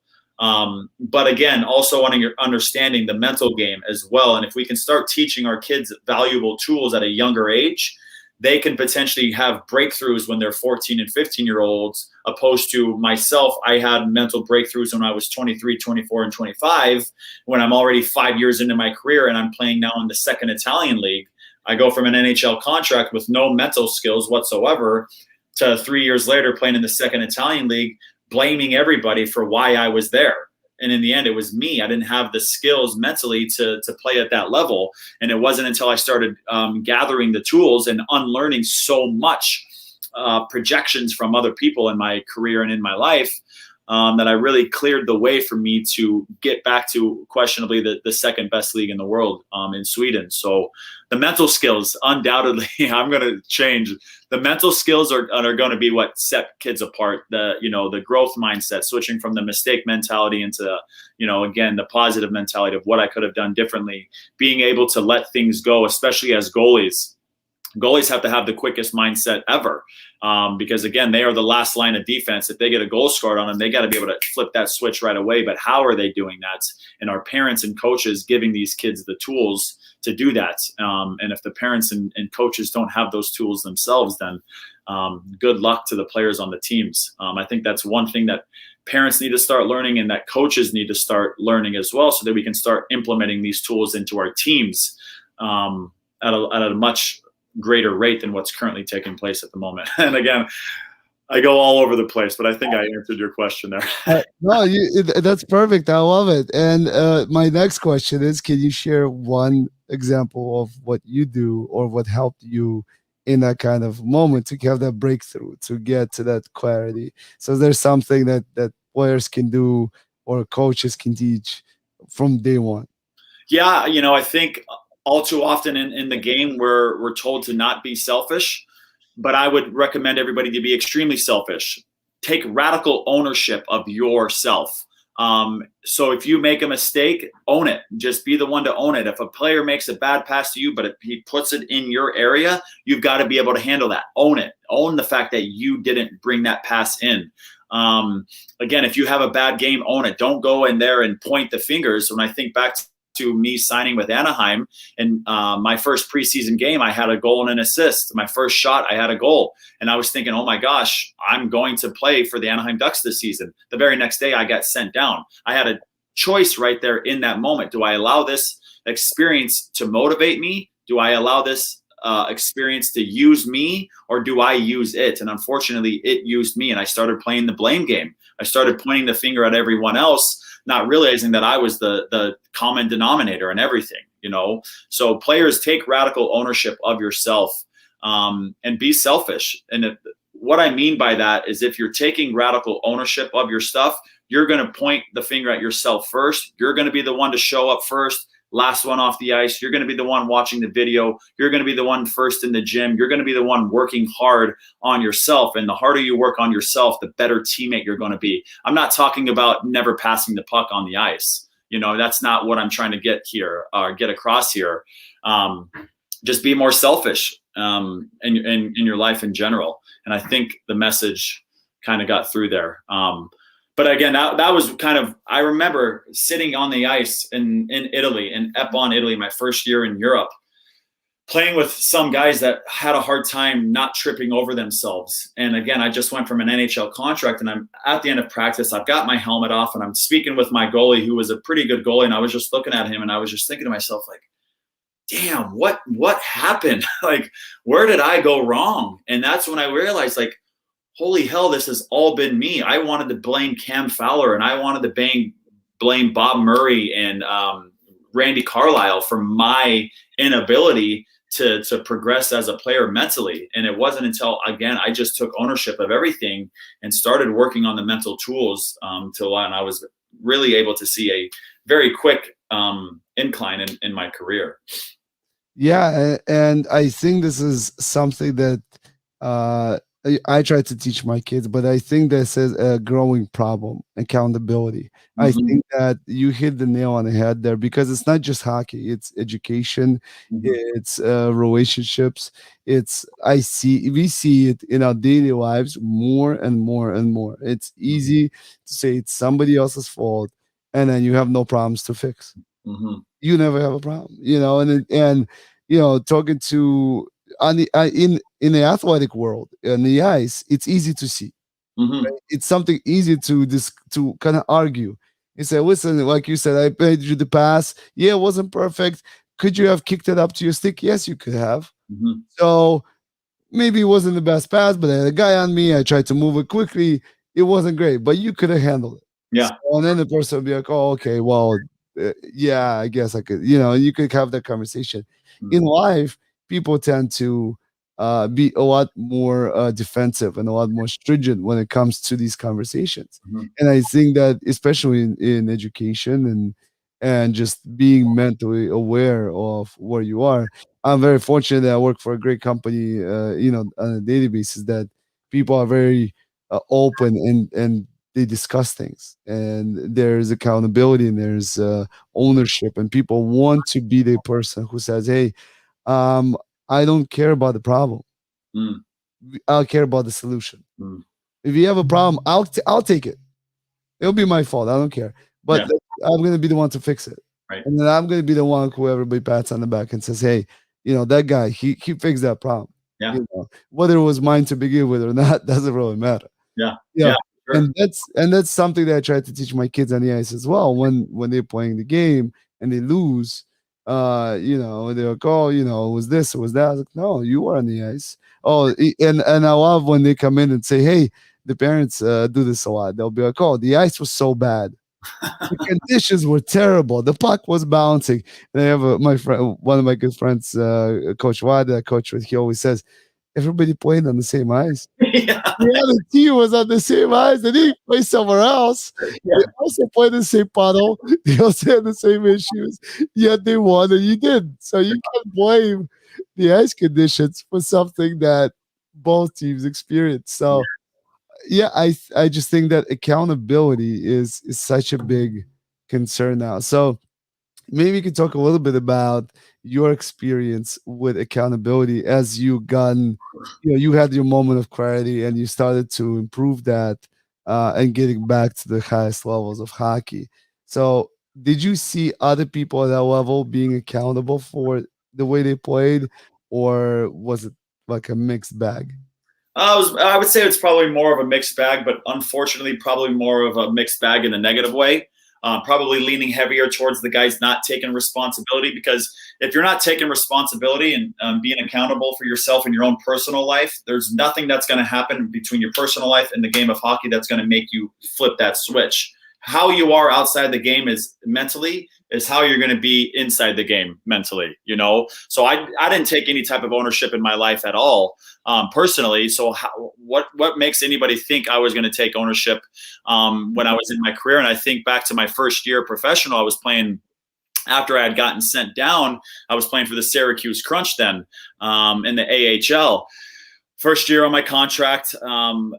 But again, also understanding the mental game as well. And if we can start teaching our kids valuable tools at a younger age, they can potentially have breakthroughs when they're 14 and 15-year-olds, opposed to myself. I had mental breakthroughs when I was 23, 24, and 25, when I'm already 5 years into my career and I'm playing now in the second Italian league. I go from an NHL contract with no mental skills whatsoever to 3 years later playing in the second Italian league, blaming everybody for why I was there. And in the end, it was me. I didn't have the skills mentally to play at that level. And it wasn't until I started gathering the tools and unlearning so much projections from other people in my career and in my life that I really cleared the way for me to get back to questionably the second best league in the world in Sweden. So the mental skills, undoubtedly, I'm going to change. The mental skills are going to be what set kids apart. The growth mindset, switching from the mistake mentality into, again, the positive mentality of what I could have done differently, being able to let things go, especially as goalies. Goalies have to have the quickest mindset ever because, again, they are the last line of defense. If they get a goal scored on them, they got to be able to flip that switch right away. But how are they doing that? And our parents and coaches giving these kids the tools to do that. And if the parents and coaches don't have those tools themselves, then good luck to the players on the teams. I think that's one thing that parents need to start learning and that coaches need to start learning as well, so that we can start implementing these tools into our teams at a much greater rate than what's currently taking place at the moment. And again, I go all over the place, but I think I answered your question there. No, that's perfect. I love it. And my next question is, can you share one example of what you do or what helped you in that kind of moment to have that breakthrough, to get to that clarity? So there's something that players can do or coaches can teach from day one. Yeah, I think all too often in the game we're told to not be selfish, but I would recommend everybody to be extremely selfish. Take radical ownership of yourself. So if you make a mistake, own it. Just be the one to own it. If a player makes a bad pass to you, but he puts it in your area, you've got to be able to handle that. Own it. Own the fact that you didn't bring that pass in. Again, if you have a bad game, own it. Don't go in there and point the fingers. When I think back to me signing with Anaheim, and my first preseason game, I had a goal and an assist. My first shot, I had a goal. And I was thinking, oh my gosh, I'm going to play for the Anaheim Ducks this season. The very next day, I got sent down. I had a choice right there in that moment. Do I allow this experience to motivate me? Do I allow this experience to use me, or do I use it? And unfortunately, it used me, and I started playing the blame game. I started pointing the finger at everyone else, not realizing that I was the common denominator in everything, So players, take radical ownership of yourself and be selfish. And what I mean by that is, if you're taking radical ownership of your stuff, you're going to point the finger at yourself first. You're going to be the one to show up first, last one off the ice. You're going to be the one watching the video. You're going to be the one first in the gym. You're going to be the one working hard on yourself. And the harder you work on yourself, the better teammate you're going to be. I'm not talking about never passing the puck on the ice. That's not what I'm trying to get across here. Just be more selfish in your life in general. And I think the message kind of got through there. but again, that was kind of, I remember sitting on the ice in Italy, in Epon, Italy, my first year in Europe, playing with some guys that had a hard time not tripping over themselves. And again, I just went from an NHL contract, and I'm at the end of practice. I've got my helmet off, and I'm speaking with my goalie, who was a pretty good goalie. And I was just looking at him, and I was just thinking to myself, like, damn, what happened? Like, where did I go wrong? And that's when I realized, like, holy hell, this has all been me. I wanted to blame Cam Fowler, and I wanted to blame Bob Murray and Randy Carlisle for my inability to progress as a player mentally. And it wasn't until, again, I just took ownership of everything and started working on the mental tools till and I was really able to see a very quick incline in my career. Yeah, and I think this is something that I try to teach my kids, but I think this is a growing problem, accountability. I Mm-hmm. think that you hit the nail on the head there because it's not just hockey, it's education, Mm-hmm. it's relationships. We see it in our daily lives more and more and more. It's easy to say it's somebody else's fault, and then you have no problems to fix. Mm-hmm. You never have a problem, and talking to on the in the athletic world on the ice, it's easy to see. Mm-hmm. It's something easy to kind of argue. You say, listen, like you said, I paid you the pass. Yeah, it wasn't perfect. Could you have kicked it up to your stick? Yes, you could have. Mm-hmm. So maybe it wasn't the best pass, but I had a guy on me. I tried to move it quickly. It wasn't great, but you could have handled it. So, Yeah. and then the person would be like, "Oh, okay, well, yeah, I guess I could." You could have that conversation. In Mm-hmm. life, people tend to be a lot more defensive and a lot more stringent when it comes to these conversations. Mm-hmm. And I think that, especially in education and just being mentally aware of where you are, I'm very fortunate that I work for a great company, on a daily basis, that people are very open and they discuss things, and there's accountability, and there's ownership, and people want to be the person who says, "Hey, um, I don't care about the problem. Mm-hmm. I'll care about the solution. Mm-hmm. If you have a problem, I'll take it. It'll be my fault. I don't care. But Yeah. I'm gonna be the one to fix it. Right. And then I'm gonna be the one who everybody pats on the back and says, "Hey, that guy, he fixed that problem." Yeah. Whether it was mine to begin with or not doesn't really matter. Yeah. Yeah. Yeah. Sure. And that's something that I try to teach my kids on the ice as well. When they're playing the game and they lose, they're like, "Oh, it was this, it was that." I was like, "No, you were on the ice." Oh, and I love when they come in and say, "Hey," the parents do this a lot. They'll be like, "Oh, the ice was so bad. The conditions were terrible. The puck was bouncing." And I have my friend, one of my good friends, Coach Wada, coach, he always says, "Everybody played on the same ice. Yeah. The other team was on the same ice. They didn't play somewhere else. Yeah. They also played the same puddle. They also had the same issues. Yet they won and you did. So you can't blame the ice conditions for something that both teams experienced." So yeah, I just think that accountability is such a big concern now. So maybe you could talk a little bit about your experience with accountability as you had your moment of clarity and you started to improve that, and getting back to the highest levels of hockey. So did you see other people at that level being accountable for the way they played, or was it like a mixed bag? I would say it's probably more of a mixed bag, but unfortunately, probably more of a mixed bag in a negative way. Probably leaning heavier towards the guys not taking responsibility, because if you're not taking responsibility and being accountable for yourself in your own personal life, there's nothing that's going to happen between your personal life and the game of hockey that's going to make you flip that switch. How you are outside the game is how you're going to be inside the game mentally, So I didn't take any type of ownership in my life at all, personally. So what makes anybody think I was going to take ownership when I was in my career? And I think back to my first year professional, I was playing after I had gotten sent down. I was playing for the Syracuse Crunch then, in the AHL. First year on my contract.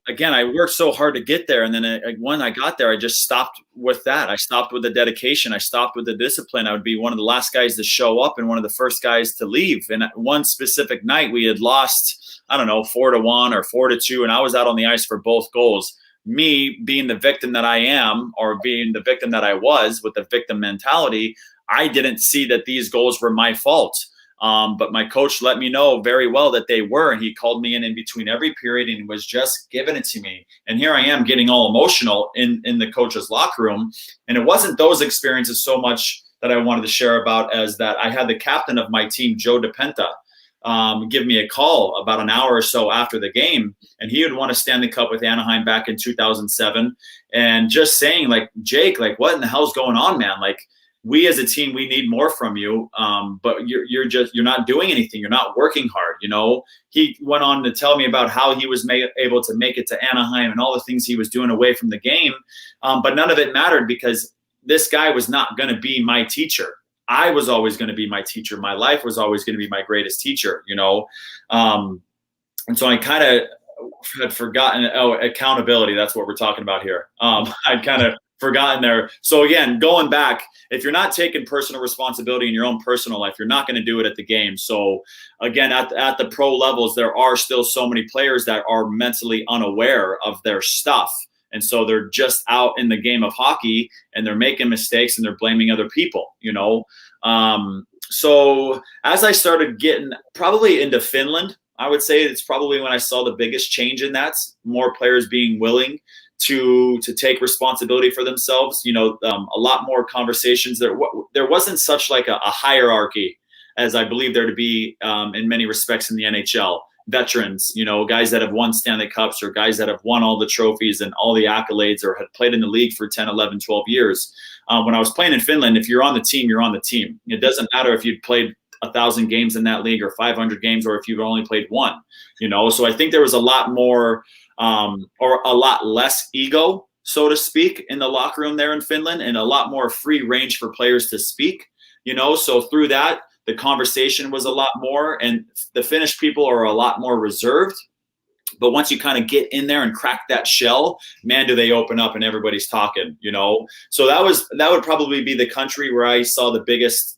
Again, I worked so hard to get there. And then when I got there, I just stopped with that. I stopped with the dedication. I stopped with the discipline. I would be one of the last guys to show up and one of the first guys to leave. And one specific night we had lost, I don't know, 4-1 or 4-2. And I was out on the ice for both goals. me being the victim that I am, or being the victim that I was with the victim mentality, I didn't see that these goals were my fault. But my coach let me know very well that they were, and he called me in between every period and was just giving it to me. And here I am getting all emotional in the coach's locker room. And it wasn't those experiences so much that I wanted to share about as that I had the captain of my team, Joe DePenta, give me a call about an hour or so after the game, and he had won a Stanley Cup with Anaheim back in 2007, and just saying, like, Jake, like, what in the hell's going on, man? Like, we as a team, we need more from you, but you're not doing anything. You're not working hard. You know, he went on to tell me about how he was able to make it to Anaheim and all the things he was doing away from the game, but none of it mattered because this guy was not going to be my teacher. I was always going to be my teacher. My life was always going to be my greatest teacher, you know? And so I kind of had forgotten, accountability. That's what we're talking about here. I'd kind of forgotten there. So again, going back, if you're not taking personal responsibility in your own personal life, you're not going to do it at the game. So again, at the pro levels, there are still so many players that are mentally unaware of their stuff. And so they're just out in the game of hockey and they're making mistakes and they're blaming other people, you know? So as I started getting probably into Finland, I would say it's probably when I saw the biggest change in that, more players being willing to take responsibility for themselves, you know, a lot more conversations. There wasn't such like a hierarchy as I believe there to be in many respects in the NHL. Veterans, you know, guys that have won Stanley Cups or guys that have won all the trophies and all the accolades or had played in the league for 10, 11, 12 years. When I was playing in Finland, if you're on the team, you're on the team. It doesn't matter if you'd played 1,000 games in that league or 500 games or if you've only played one, you know. So I think there was a lot more or a lot less ego, so to speak, in the locker room there in Finland, and a lot more free range for players to speak, you know. So through that, the conversation was a lot more, and the Finnish people are a lot more reserved. But once you kind of get in there and crack that shell, man, do they open up and everybody's talking, you know? So that would probably be the country where I saw the biggest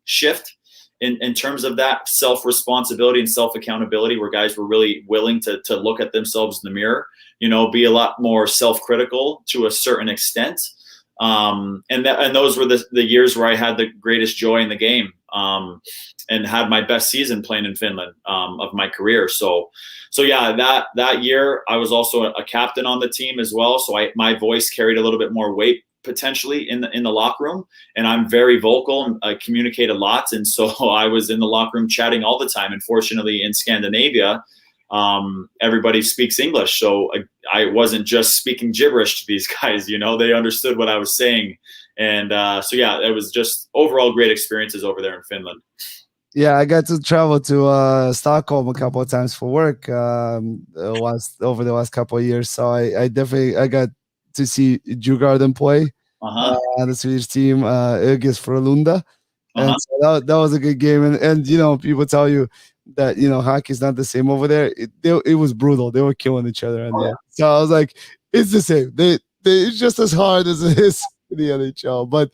shift in terms of that self-responsibility and self-accountability, where guys were really willing to look at themselves in the mirror, you know, be a lot more self-critical to a certain extent. And those were the years where I had the greatest joy in the game, and had my best season playing in Finland of my career. So yeah, that year I was also a captain on the team as well. So my voice carried a little bit more weight potentially in the locker room, and I'm very vocal and I communicate a lot. And so I was in the locker room chatting all the time. And fortunately in Scandinavia, everybody speaks English. So I wasn't just speaking gibberish to these guys, you know, they understood what I was saying. And so yeah, it was just overall great experiences over there in Finland. Yeah, I got to travel to Stockholm a couple of times for work over the last couple of years. So I definitely I got to see Djurgården play the Swedish team against Frölunda, and so that was a good game. And you know, people tell you that, you know, hockey is not the same over there. It was brutal. They were killing each other in the end. So I was like, it's the same. It's just as hard as it is in the NHL. But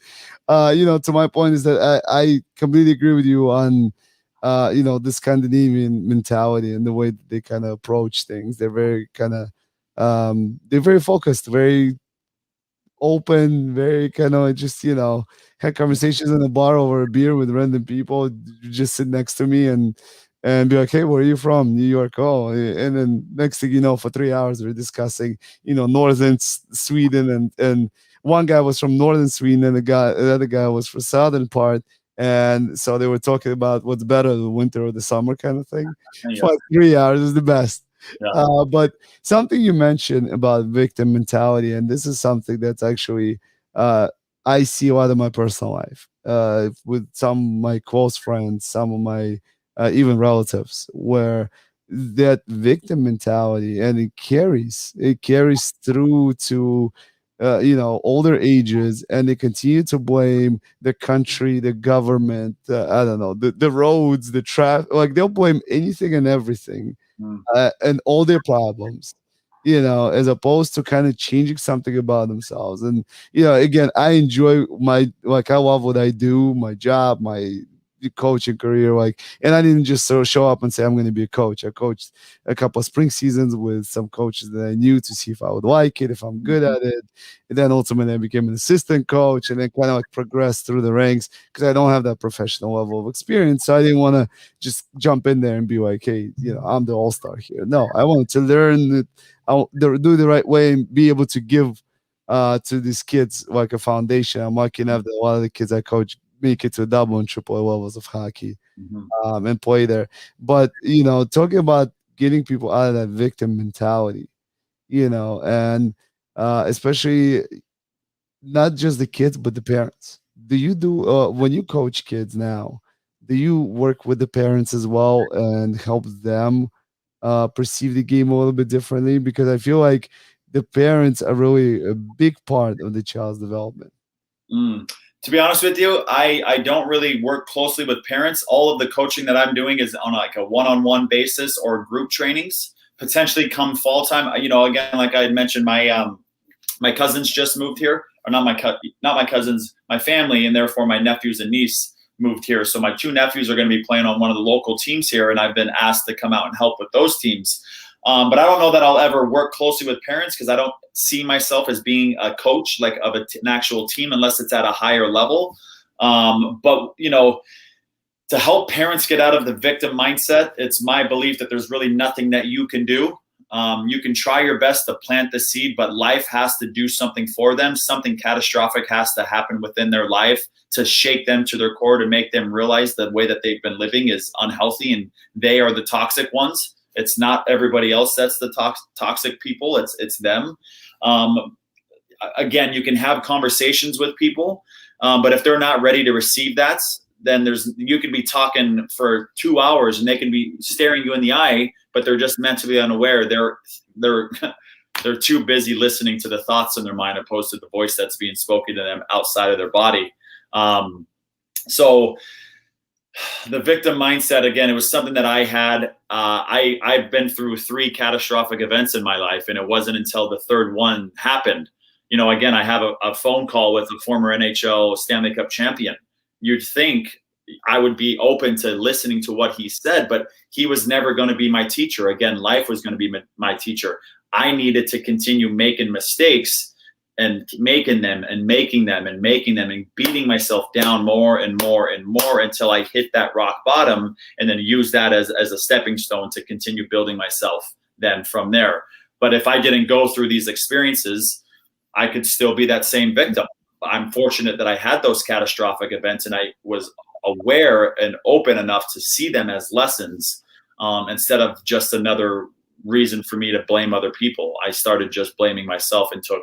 you know, to my point is that I completely agree with you on you know, the Scandinavian mentality and the way that they kind of approach things. They're very kind of they're very focused, very open, very kind of just, you know, had conversations in a bar over a beer with random people just sit next to me and be like, hey, where are you from? New York. Oh, and then next thing you know, for 3 hours we're discussing, you know, northern Sweden, and one guy was from northern Sweden and the other guy was from southern part. And so they were talking about what's better, the winter or the summer kind of thing. For like 3 hours is the best. Yeah. But something you mentioned about victim mentality, and this is something that's actually I see a lot in my personal life with some of my close friends, some of my even relatives, where that victim mentality, and it carries through to you know, older ages, and they continue to blame the country, the government, I don't know, the roads, the traffic, like they'll blame anything and everything and all their problems, you know, as opposed to kind of changing something about themselves. And you know, again, I enjoy I love what I do, my job, my coaching career, like, and I didn't just sort of show up and say I'm going to be a coach. I coached a couple of spring seasons with some coaches that I knew to see if I would like it, if I'm good Mhm. at it. And then ultimately I became an assistant coach, and then kind of like progressed through the ranks because I don't have that professional level of experience. So I didn't want to just jump in there and be like, hey, I'm the all-star here. No, I wanted to learn it, do the right way and be able to give to these kids like a foundation. I'm lucky enough that a lot of the kids I coach make it to double and triple A levels of hockey, Mhm. and play there. But talking about getting people out of that victim mentality, and especially not just the kids but the parents. Do you do when you coach kids now? Do you work with the parents as well and help them perceive the game a little bit differently? Because I feel like the parents are really a big part of the child's development. Mm. To be honest with you, I don't really work closely with parents. All of the coaching that I'm doing is on like a one-on-one basis or group trainings. Potentially come fall time, again, like I had mentioned, my cousins just moved here, or not my cousins, my family, and therefore my nephews and niece moved here. So my two nephews are going to be playing on one of the local teams here, and I've been asked to come out and help with those teams. But I don't know that I'll ever work closely with parents because I don't see myself as being a coach like of an actual team unless it's at a higher level. But to help parents get out of the victim mindset, it's my belief that there's really nothing that you can do. You can try your best to plant the seed, but life has to do something for them. Something catastrophic has to happen within their life to shake them to their core, to make them realize the way that they've been living is unhealthy and they are the toxic ones. It's not everybody else that's the toxic people. It's them. Um, Again, you can have conversations with people, but if they're not ready to receive that, then you could be talking for 2 hours and they can be staring you in the eye, but they're just mentally unaware. They're they're too busy listening to the thoughts in their mind opposed to the voice that's being spoken to them outside of their body. So the victim mindset, again, it was something that I had. I've been through 3 catastrophic events in my life, and it wasn't until the third one happened. Again, I have a phone call with a former NHL Stanley Cup champion. You'd think I would be open to listening to what he said, but he was never going to be my teacher. Again, life was going to be my teacher. I needed to continue making mistakes and making them and making them and making them and beating myself down more and more and more until I hit that rock bottom, and then use that as a stepping stone to continue building myself then from there. But if I didn't go through these experiences, I could still be that same victim. I'm fortunate that I had those catastrophic events and I was aware and open enough to see them as lessons, instead of just another reason for me to blame other people. I started just blaming myself and took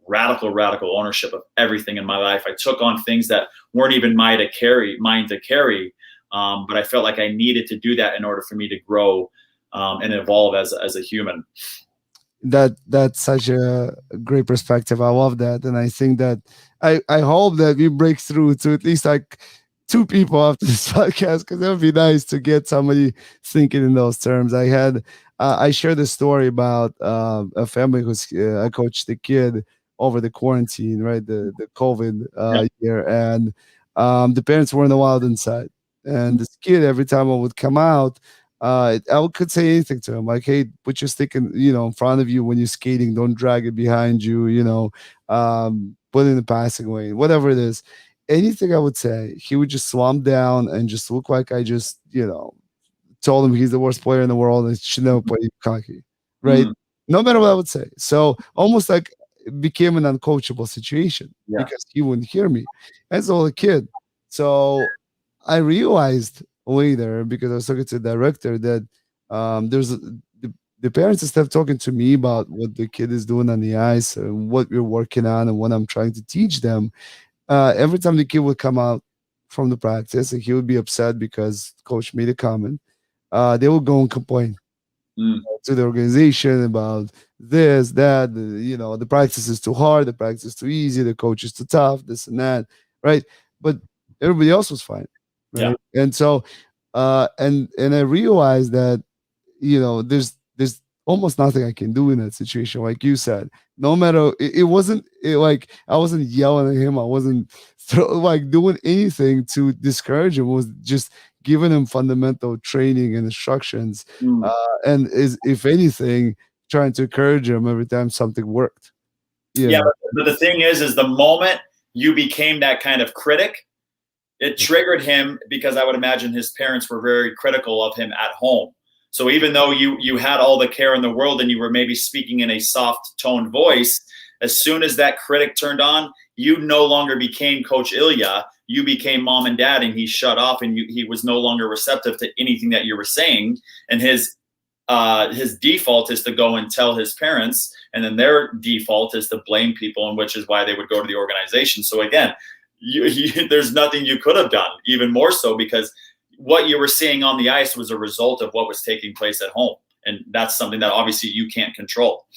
radical ownership of everything in my life. I took on things that weren't even mine to carry, but I felt like I needed to do that in order for me to grow, and evolve as a human. That's such a great perspective. I love that, and I think that I hope that we break through to at least like 2 people after this podcast, because it would be nice to get somebody thinking in those terms. I shared a story about a family who's I coached the kid over the quarantine, right, the COVID Yeah. year, and the parents weren't allowed inside, and this kid, every time I would come out, I could say anything to him, like, "Hey, put your stick in front of you when you're skating. Don't drag it behind you. Put it in the passing lane, whatever it is." Anything I would say, he would just slump down and just look like I just told him he's the worst player in the world and should never play hockey, right? Mm, No matter what I would say. So almost like it became an uncoachable situation yeah. because he wouldn't hear me as all a kid. So I realized later, because I was talking to the director, that the parents instead of talking to me about what the kid is doing on the ice and what we're working on and what I'm trying to teach them, every time the kid would come out from the practice and he would be upset because coach made a comment, they would go and complain Mm, to the organization about this, that, the practice is too hard, the practice is too easy, the coach is too tough, this and that, right? But everybody else was fine, yeah. right? And so, and I realized that there's almost nothing I can do in that situation. Like you said, no matter it wasn't like I wasn't yelling at him. I wasn't like doing anything to discourage him. It was just giving him fundamental training and instructions, Mm. and is if anything trying to encourage him every time something worked. You Yeah, know. but the thing is the moment you became that kind of critic, it triggered him because I would imagine his parents were very critical of him at home. So even though you had all the care in the world and you were maybe speaking in a soft toned voice, as soon as that critic turned on, you no longer became Coach Ilya. You became mom and dad, and he shut off, and he was no longer receptive to anything that you were saying. And his default is to go and tell his parents, and then their default is to blame people, and which is why they would go to the organization. So again, there's nothing you could have done, even more so because what you were seeing on the ice was a result of what was taking place at home, and that's something that obviously you can't control.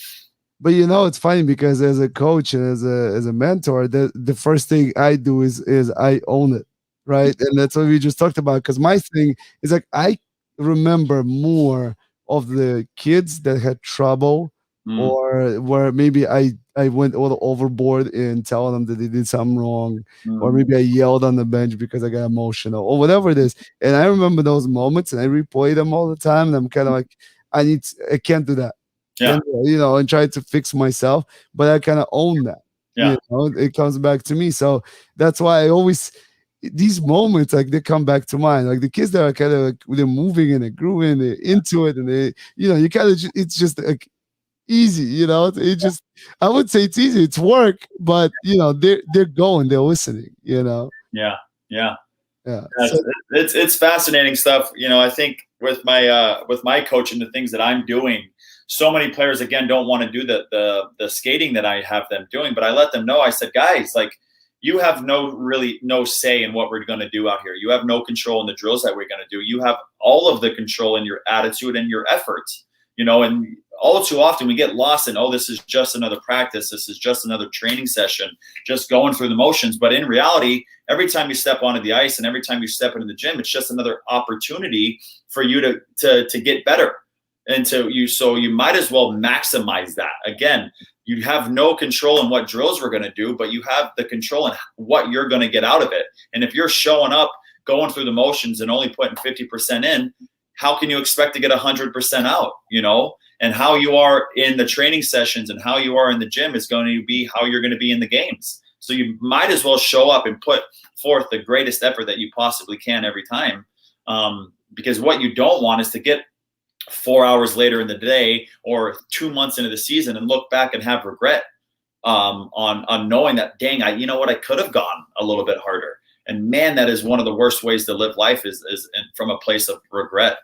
But it's funny because as a coach and as a mentor, the first thing I do is I own it, right? And that's what we just talked about. Because my thing is like I remember more of the kids that had trouble, Mm, or where maybe I went a little overboard in telling them that they did something wrong, or mm, maybe I yelled on the bench because I got emotional, or whatever it is. And I remember those moments, and I replay them all the time. And I'm kind of like, I can't do that, yeah, and try to fix myself, but I kind of own that. yeah, It comes back to me. So that's why I always these moments like they come back to mind. Like the kids that are kind of like they're moving and they're grooving, they're into it, and they you kind of it's just like easy. It just I would say it's easy. It's work, but they're going, they're listening. yeah, yeah. Yeah. So It's fascinating stuff. I think with my coaching, the things that I'm doing, so many players again don't want to do the skating that I have them doing, but I let them know. I said, guys, like you have no say in what we're going to do out here. You have no control in the drills that we're going to do. You have all of the control in your attitude and your efforts. And all too often we get lost in, oh, this is just another practice. This is just another training session, just going through the motions. But in reality, every time you step onto the ice and every time you step into the gym, it's just another opportunity for you to get better. So you might as well maximize that. Again, you have no control in what drills we're going to do, but you have the control in what you're going to get out of it. And if you're showing up, going through the motions and only putting 50% in, how can you expect to get 100% out? And how you are in the training sessions and how you are in the gym is going to be how you're going to be in the games. So you might as well show up and put forth the greatest effort that you possibly can every time. Because what you don't want is to get 4 hours later in the day or 2 months into the season and look back and have regret on knowing that, dang, I could have gone a little bit harder. And man, that is one of the worst ways to live life is from a place of regret.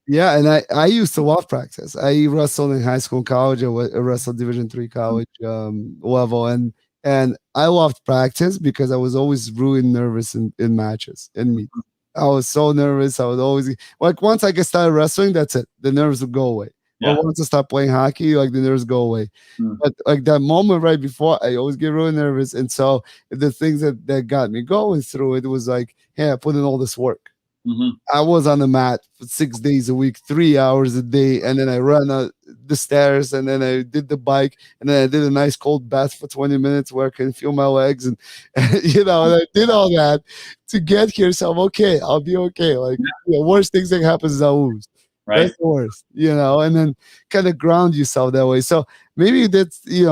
Yeah, and I used to love practice. I wrestled in high school and college. I wrestled Division 3 college level, and I loved practice because I was always really nervous in matches and meet. I was so nervous. I would always like once I get started wrestling, that's it. The nerves would go away. Yeah. Or once I start playing hockey, like the nerves go away. But like that moment right before, I always get really nervous. And so the things that got me going through it was like, hey, I put in all this work. Mm-hmm. I was on the mat for 6 days a week, 3 hours a day, and then I ran the stairs, and then I did the bike, and then I did a nice cold bath for 20 minutes where I can feel my legs, and and I did all that to get here. So I'm okay. I'll be okay. Like worst things that happens is I'll lose. Right. That's the worst, and then kind of ground yourself that way. So maybe that's, I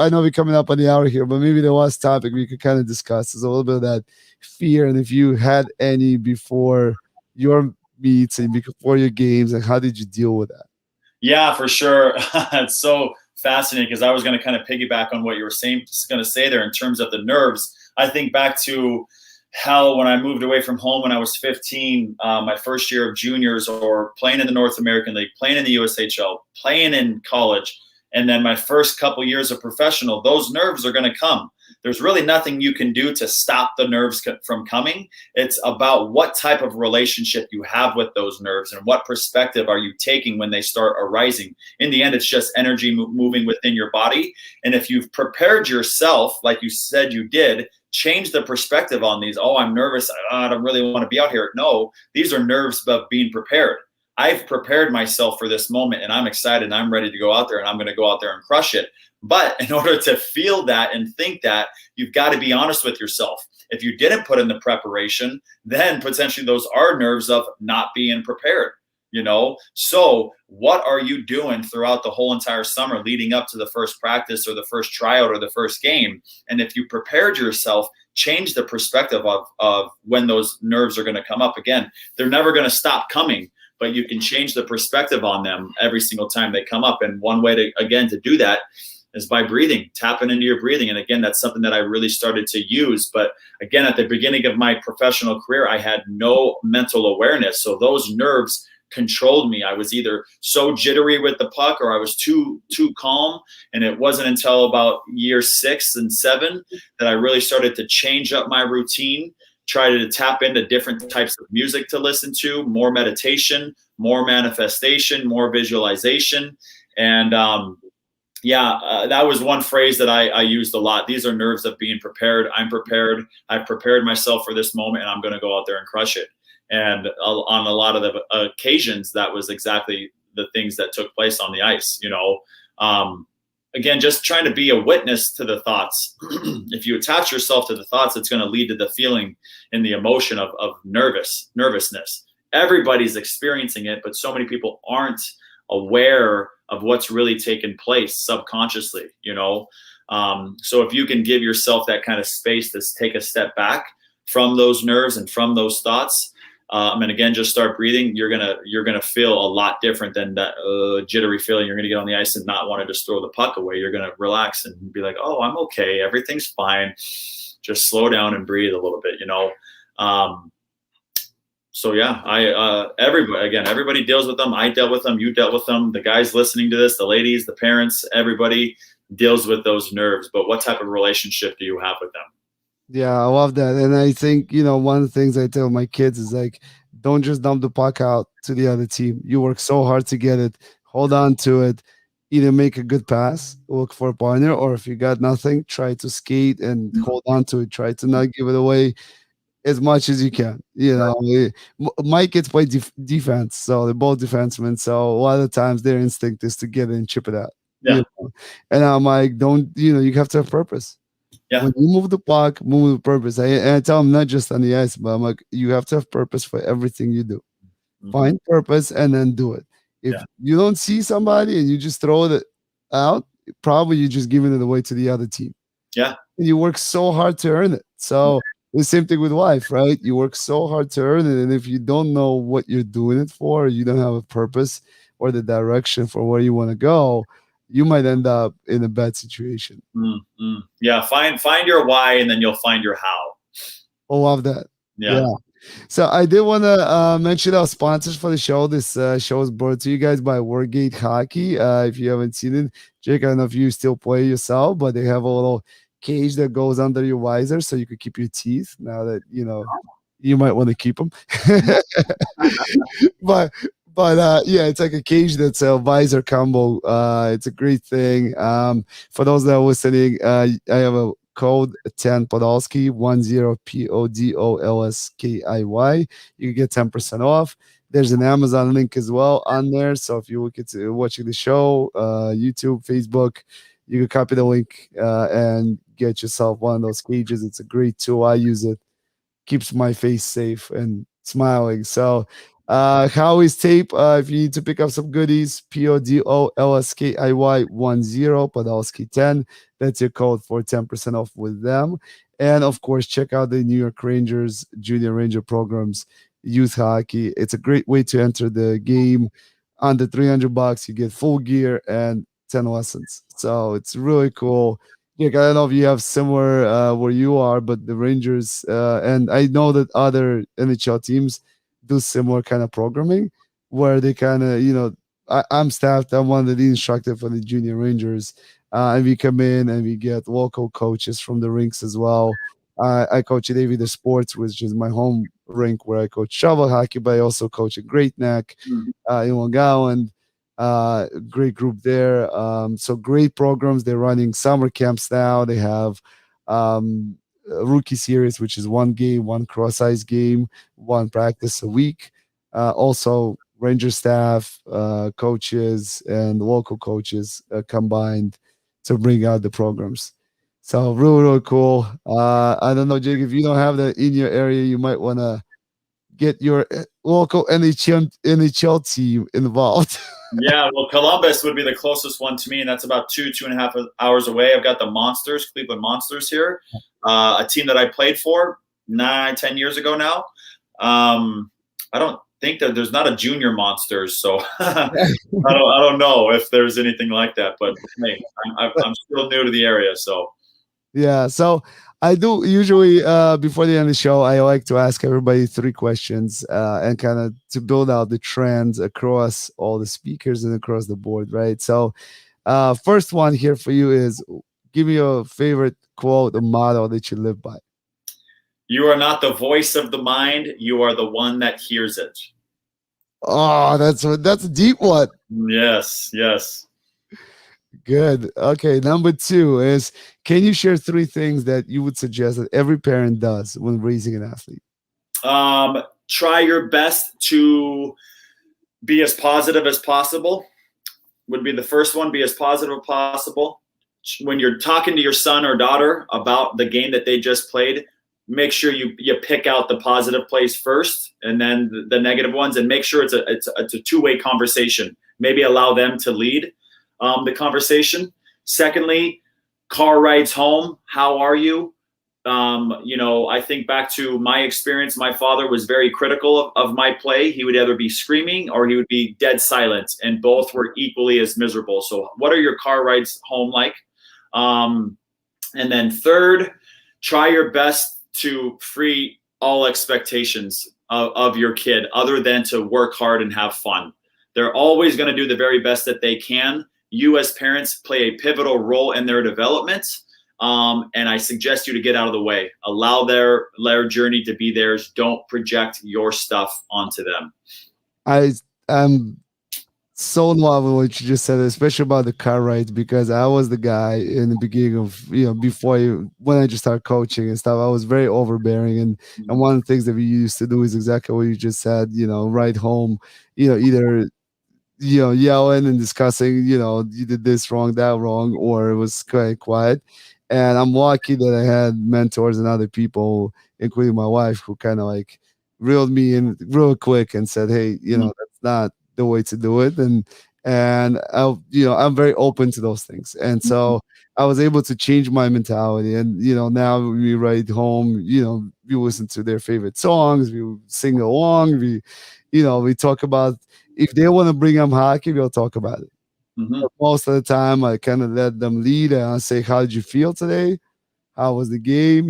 know we're coming up on the hour here, but maybe the last topic we could kind of discuss is a little bit of that fear. And if you had any before your meets and before your games, and how did you deal with that? Yeah, for sure. It's so fascinating because I was going to kind of piggyback on what you were going to say there in terms of the nerves. I think back to hell when I moved away from home when I was 15, my first year of juniors, or playing in the North American League, playing in the USHL, playing in college, and then my first couple years of professional. Those nerves are going to come. There's really nothing you can do to stop the nerves from coming. It's about what type of relationship you have with those nerves and what perspective are you taking when they start arising. In the end, it's just energy moving within your body. And if you've prepared yourself, like you said you did, change the perspective on these. Oh, I'm nervous. I don't really want to be out here. No, these are nerves of being prepared. I've prepared myself for this moment and I'm excited and I'm ready to go out there and I'm going to go out there and crush it. But in order to feel that and think that, you've got to be honest with yourself. If you didn't put in the preparation, then potentially those are nerves of not being prepared. So what are you doing throughout the whole entire summer leading up to the first practice or the first tryout or the first game? And if you prepared yourself, change the perspective of when those nerves are going to come up. Again, they're never going to stop coming, but you can change the perspective on them every single time they come up. And one way to do that is by breathing, tapping into your breathing. And again, that's something that I really started to use. But again, at the beginning of my professional career, I had no mental awareness. So those nerves controlled me. I was either so jittery with the puck or I was too calm. And it wasn't until about year 6 and 7 that I really started to change up my routine, try to tap into different types of music to listen to, more meditation, more manifestation, more visualization. And that was one phrase that I used a lot. These are nerves of being prepared. I'm prepared. I've prepared myself for this moment and I'm going to go out there and crush it. And on a lot of the occasions, that was exactly the things that took place on the ice. Again, just trying to be a witness to the thoughts. If you attach yourself to the thoughts, it's going to lead to the feeling and the emotion of nervousness. Everybody's experiencing it, but so many people aren't aware of what's really taken place subconsciously. So if you can give yourself that kind of space to take a step back from those nerves and from those thoughts, and again, just start breathing. You're gonna feel a lot different than that jittery feeling. You're gonna get on the ice and not want to just throw the puck away. You're gonna relax and be like, "Oh, I'm okay. Everything's fine. Just slow down and breathe a little bit." So yeah, everybody deals with them. I dealt with them. You dealt with them. The guys listening to this, the ladies, the parents, everybody deals with those nerves. But what type of relationship do you have with them? Yeah, I love that. And I think, one of the things I tell my kids is like, don't just dump the puck out to the other team. You work so hard to get it, hold on to it, either make a good pass, look for a partner, or if you got nothing, try to skate and hold on to it. Try to not give it away as much as you can. My kids play defense, so they're both defensemen. So a lot of the times their instinct is to get it and chip it out. Yeah. And I'm like, don't, you have to have purpose. Yeah. When you move the puck, move with purpose. And I tell them not just on the ice, but I'm like, you have to have purpose for everything you do. Mm-hmm. Find purpose and then do it. If you don't see somebody and you just throw it out, probably you're just giving it away to the other team. Yeah. And you work so hard to earn it. So the same thing with life, right? You work so hard to earn it. And if you don't know what you're doing it for, you don't have a purpose or the direction for where you want to go, you might end up in a bad situation. Mm-hmm. Yeah. Find your why and then you'll find your how. I love that. Yeah. So I did want to mention our sponsors for the show. This show is brought to you guys by Wargate Hockey. If you haven't seen it, Jake, I don't know if you still play yourself, but they have a little cage that goes under your visor so you could keep your teeth. Now that you might want to keep them. but yeah, it's like a cage that's a visor combo. It's a great thing. For those that are listening, I have a code 10 Podolsky 10 PODOLSKIY. You can get 10% off. There's an Amazon link as well on there. So if you look at watching the show, YouTube, Facebook, you can copy the link and get yourself one of those cages. It's a great tool. I use it. Keeps my face safe and smiling. So Howie's tape, if you need to pick up some goodies, PODOLSKIY 10 Podolsky 10. That's your code for 10% off with them. And of course, check out the New York Rangers Junior Ranger programs, youth hockey. It's a great way to enter the game. Under $300, you get full gear and 10 lessons. So it's really cool. Nick, I don't know if you have similar where you are, but the Rangers, and I know that other NHL teams do similar kind of programming where they kind of, I'm staffed, I'm one of the instructor for the Junior Rangers. And we come in and we get local coaches from the rinks as well. I coach at Aviator Sports, which is my home rink where I coach shovel hockey, but I also coach at Great Neck in Long Island. Great group there. So great programs. They're running summer camps now. They have a rookie series, which is one game, one cross ice game, one practice a week. Also ranger staff, coaches, and local coaches combined to bring out the programs. So really, really cool. I don't know, Jake, if you don't have that in your area, you might want to get your local NHL team involved. Yeah, well, Columbus would be the closest one to me, and that's about 2.5 hours away. I've got the Monsters, Cleveland Monsters here, a team that I played for 9, 10 years ago now. I don't think that there's not a junior Monsters, so I don't know if there's anything like that. But hey, I'm still new to the area, so. Yeah. So I do usually before the end of the show, I like to ask everybody three questions and kind of to build out the trends across all the speakers and across the board, right? So first one here for you is give me your favorite quote or motto that you live by. You are not the voice of the mind. You are the one that hears it. Oh, that's a deep one. Yes, yes. Good. Okay, number two is can you share three things that you would suggest that every parent does when raising an athlete? Try your best to be as positive as possible. Would be the first one. Be as positive as possible. When you're talking to your son or daughter about the game that they just played, make sure you pick out the positive plays first, and then the negative ones, and make sure it's a two-way conversation. Maybe allow them to lead the conversation. Secondly, car rides home. How are you? I think back to my experience. My father was very critical of my play. He would either be screaming or he would be dead silent, and both were equally as miserable. So, what are your car rides home like? And then third, try your best to free all expectations of your kid other than to work hard and have fun. They're always going to do the very best that they can. You as parents play a pivotal role in their development. And I suggest you to get out of the way. Allow their journey to be theirs. Don't project your stuff onto them. I am so in love with what you just said, especially about the car rides, because I was the guy in the beginning of, before when I just started coaching and stuff, I was very overbearing. And one of the things that we used to do is exactly what you just said, ride home, either yelling and discussing, you did this wrong, that wrong, or it was quite quiet. And I'm lucky that I had mentors and other people, including my wife, who kind of like reeled me in real quick and said, "Hey, that's not the way to do it." And I'm very open to those things. And so I was able to change my mentality. And now we ride home. We listen to their favorite songs. We sing along. We talk about if they want to bring up hockey, we'll talk about it. Mm-hmm. But most of the time, I kind of let them lead and I say, "How did you feel today? How was the game?"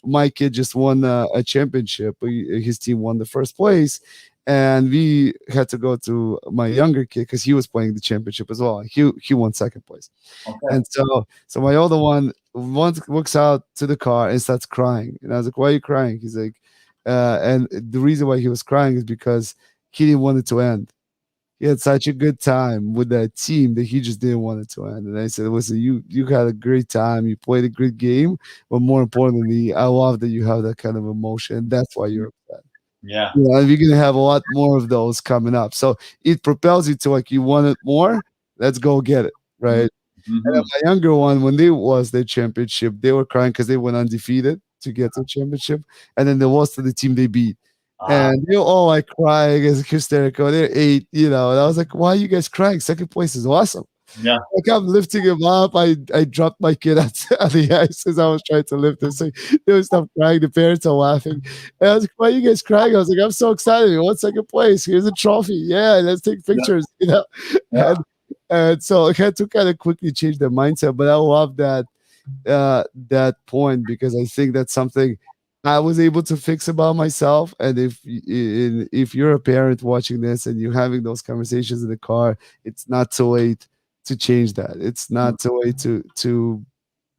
My kid just won a championship. His team won the first place, and we had to go to my younger kid because he was playing the championship as well. He won second place, Okay. and so my older one once walks out to the car and starts crying, and I was like, "Why are you crying?" He's like, and the reason why he was crying is because he didn't want it to end. He had such a good time with that team that he just didn't want it to end. And I said, "Listen, you had a great time. You played a great game, but more importantly, I love that you have that kind of emotion. That's why you're upset." Yeah. And we're gonna have a lot more of those coming up. So it propels you to like you want it more. Let's go get it, right? And then Mm-hmm. my younger one, when they lost their championship, they were crying because they went undefeated to get to the championship, and then they lost to the team they beat. And they were all like crying as hysterical. They're eight, and I was like, "Why are you guys crying? Second place is awesome." Yeah. Like I'm lifting him up. I dropped my kid on the ice as I was trying to lift him. So they would stop crying. The parents are laughing. And I was like, "Why are you guys crying?" I was like, "I'm so excited. We won second place. Here's a trophy. Yeah, let's take pictures." Yeah. And so I had to kind of quickly change their mindset. But I love that point because I think that's something I was able to fix about myself. And if you're a parent watching this and you're having those conversations in the car, it's not too late to change that. It's not too late to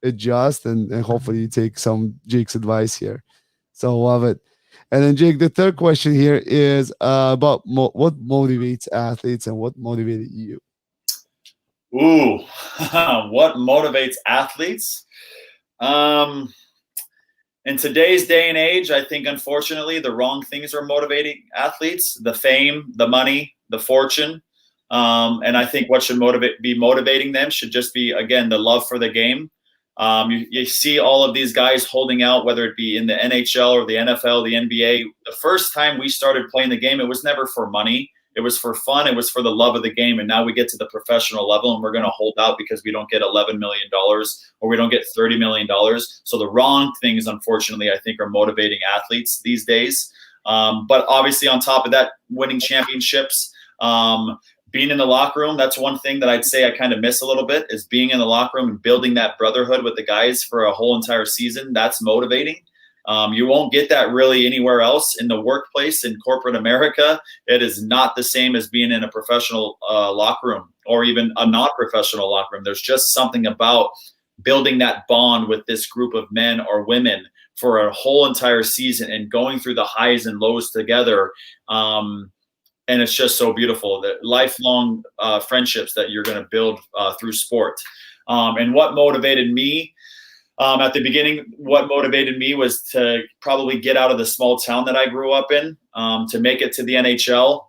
adjust and hopefully you take some Jake's advice here. So love it. And then Jake, the third question here is about what motivates athletes and what motivated you. Ooh, what motivates athletes? Um, In today's day and age, I think unfortunately the wrong things are motivating athletes: the fame, the money, the fortune. And I think what should be motivating them should just be, again, the love for the game. You see all of these guys holding out, whether it be in the NHL or the NFL, the NBA. The first time we started playing the game, it was never for money. It was for fun. It was for the love of the game. And now we get to the professional level and we're going to hold out because we don't get $11 million or we don't get $30 million. So the wrong things, unfortunately, I think are motivating athletes these days. But obviously on top of that, winning championships, being in the locker room, that's one thing that I'd say I kind of miss a little bit, is being in the locker room and building that brotherhood with the guys for a whole entire season. That's motivating. You won't get that really anywhere else in the workplace in corporate America. It is not the same as being in a professional locker room or even a non-professional locker room. There's just something about building that bond with this group of men or women for a whole entire season and going through the highs and lows together. And it's just so beautiful, that lifelong friendships that you're going to build through sport. And what motivated me at the beginning, what motivated me was to probably get out of the small town that I grew up in, to make it to the NHL.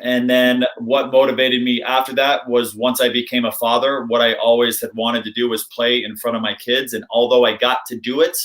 And then what motivated me after that was, once I became a father, what I always had wanted to do was play in front of my kids. And although I got to do it,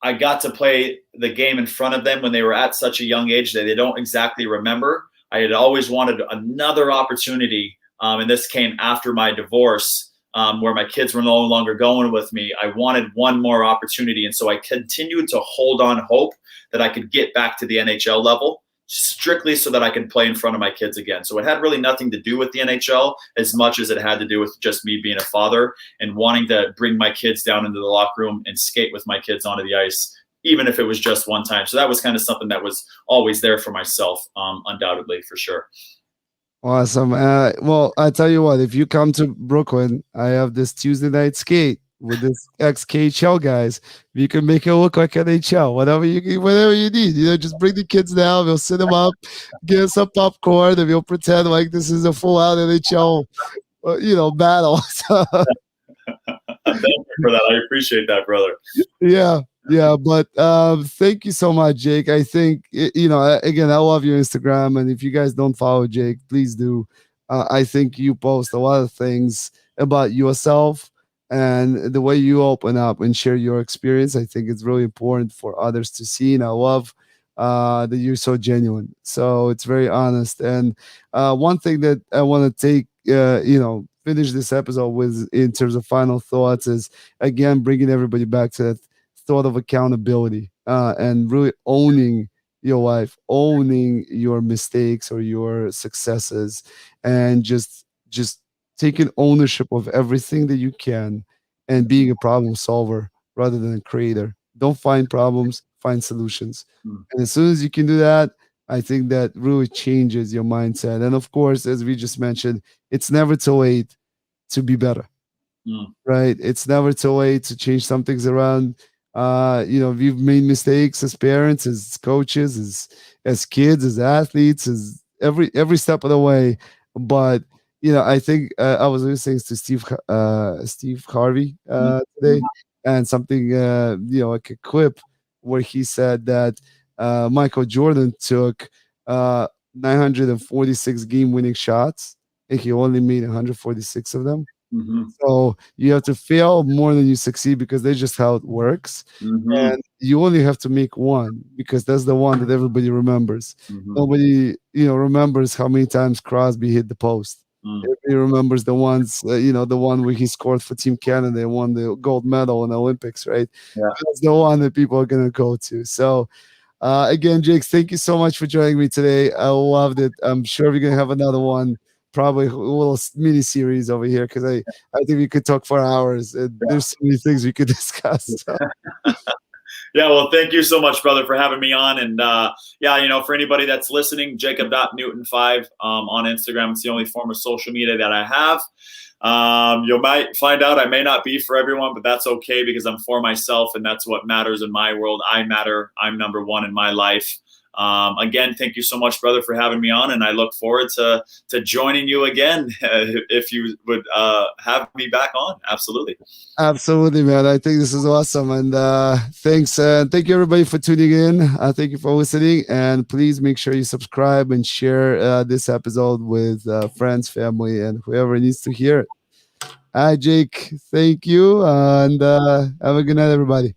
I got to play the game in front of them when they were at such a young age that they don't exactly remember. I had always wanted another opportunity, and this came after my divorce, where my kids were no longer going with me. I wanted one more opportunity, and so I continued to hold on hope that I could get back to the NHL level, strictly so that I could play in front of my kids again. So it had really nothing to do with the NHL as much as it had to do with just me being a father and wanting to bring my kids down into the locker room and skate with my kids onto the ice, even if it was just one time. So that was kind of something that was always there for myself, undoubtedly, for sure. Awesome. Well, I tell you what, if you come to Brooklyn, I have this Tuesday night skate with this ex KHL guys. You can make it look like NHL, whatever you need. Just bring the kids down. We'll sit them up, get some popcorn, and we'll pretend like this is a full out NHL, battle. Thank you for that. I appreciate that, brother. Yeah, but thank you so much, Jake. I think again, I love your Instagram, and if you guys don't follow Jake, please do. I think you post a lot of things about yourself and the way you open up and share your experience. I think it's really important for others to see, and I love that you're so genuine. So it's very honest. And one thing that I want to take, finish this episode with in terms of final thoughts is, again, bringing everybody back to that thought of accountability, and really owning your life, owning your mistakes or your successes, and just taking ownership of everything that you can, and being a problem solver rather than a creator. Don't find problems, find solutions. Mm. And as soon as you can do that, I think that really changes your mindset. And of course, as we just mentioned, it's never too late to be better. Mm. Right? It's never too late to change some things around. We've made mistakes as parents, as coaches, as kids, as athletes, as every step of the way. But I think I was listening to Steve Harvey today, and something like a clip where he said that Michael Jordan took 946 game-winning shots, and he only made 146 of them. Mm-hmm. So you have to fail more than you succeed, because that's just how it works. Mm-hmm. And you only have to make one, because that's the one that everybody remembers. Mm-hmm. Nobody, remembers how many times Crosby hit the post. Everybody remembers the ones, the one where he scored for Team Canada and won the gold medal in the Olympics, right? Yeah. That's the one that people are going to go to. So, again, Jakes, thank you so much for joining me today. I loved it. I'm sure we're going to have another one, probably a little mini series over here, because I think we could talk for hours. And there's so many things we could discuss. So. Yeah, well, thank you so much, brother, for having me on. And for anybody that's listening, Jacob.Newton5 on Instagram. It's the only form of social media that I have. You might find out I may not be for everyone, but that's okay, because I'm for myself, and that's what matters in my world. I matter. I'm number one in my life. Again, thank you so much, brother, for having me on, and I look forward to joining you again if you would have me back on. Absolutely. Absolutely, man. I think this is awesome. And thanks. Thank you, everybody, for tuning in. Thank you for listening. And please make sure you subscribe and share this episode with friends, family, and whoever needs to hear it. Hi, Jake. Thank you. And have a good night, everybody.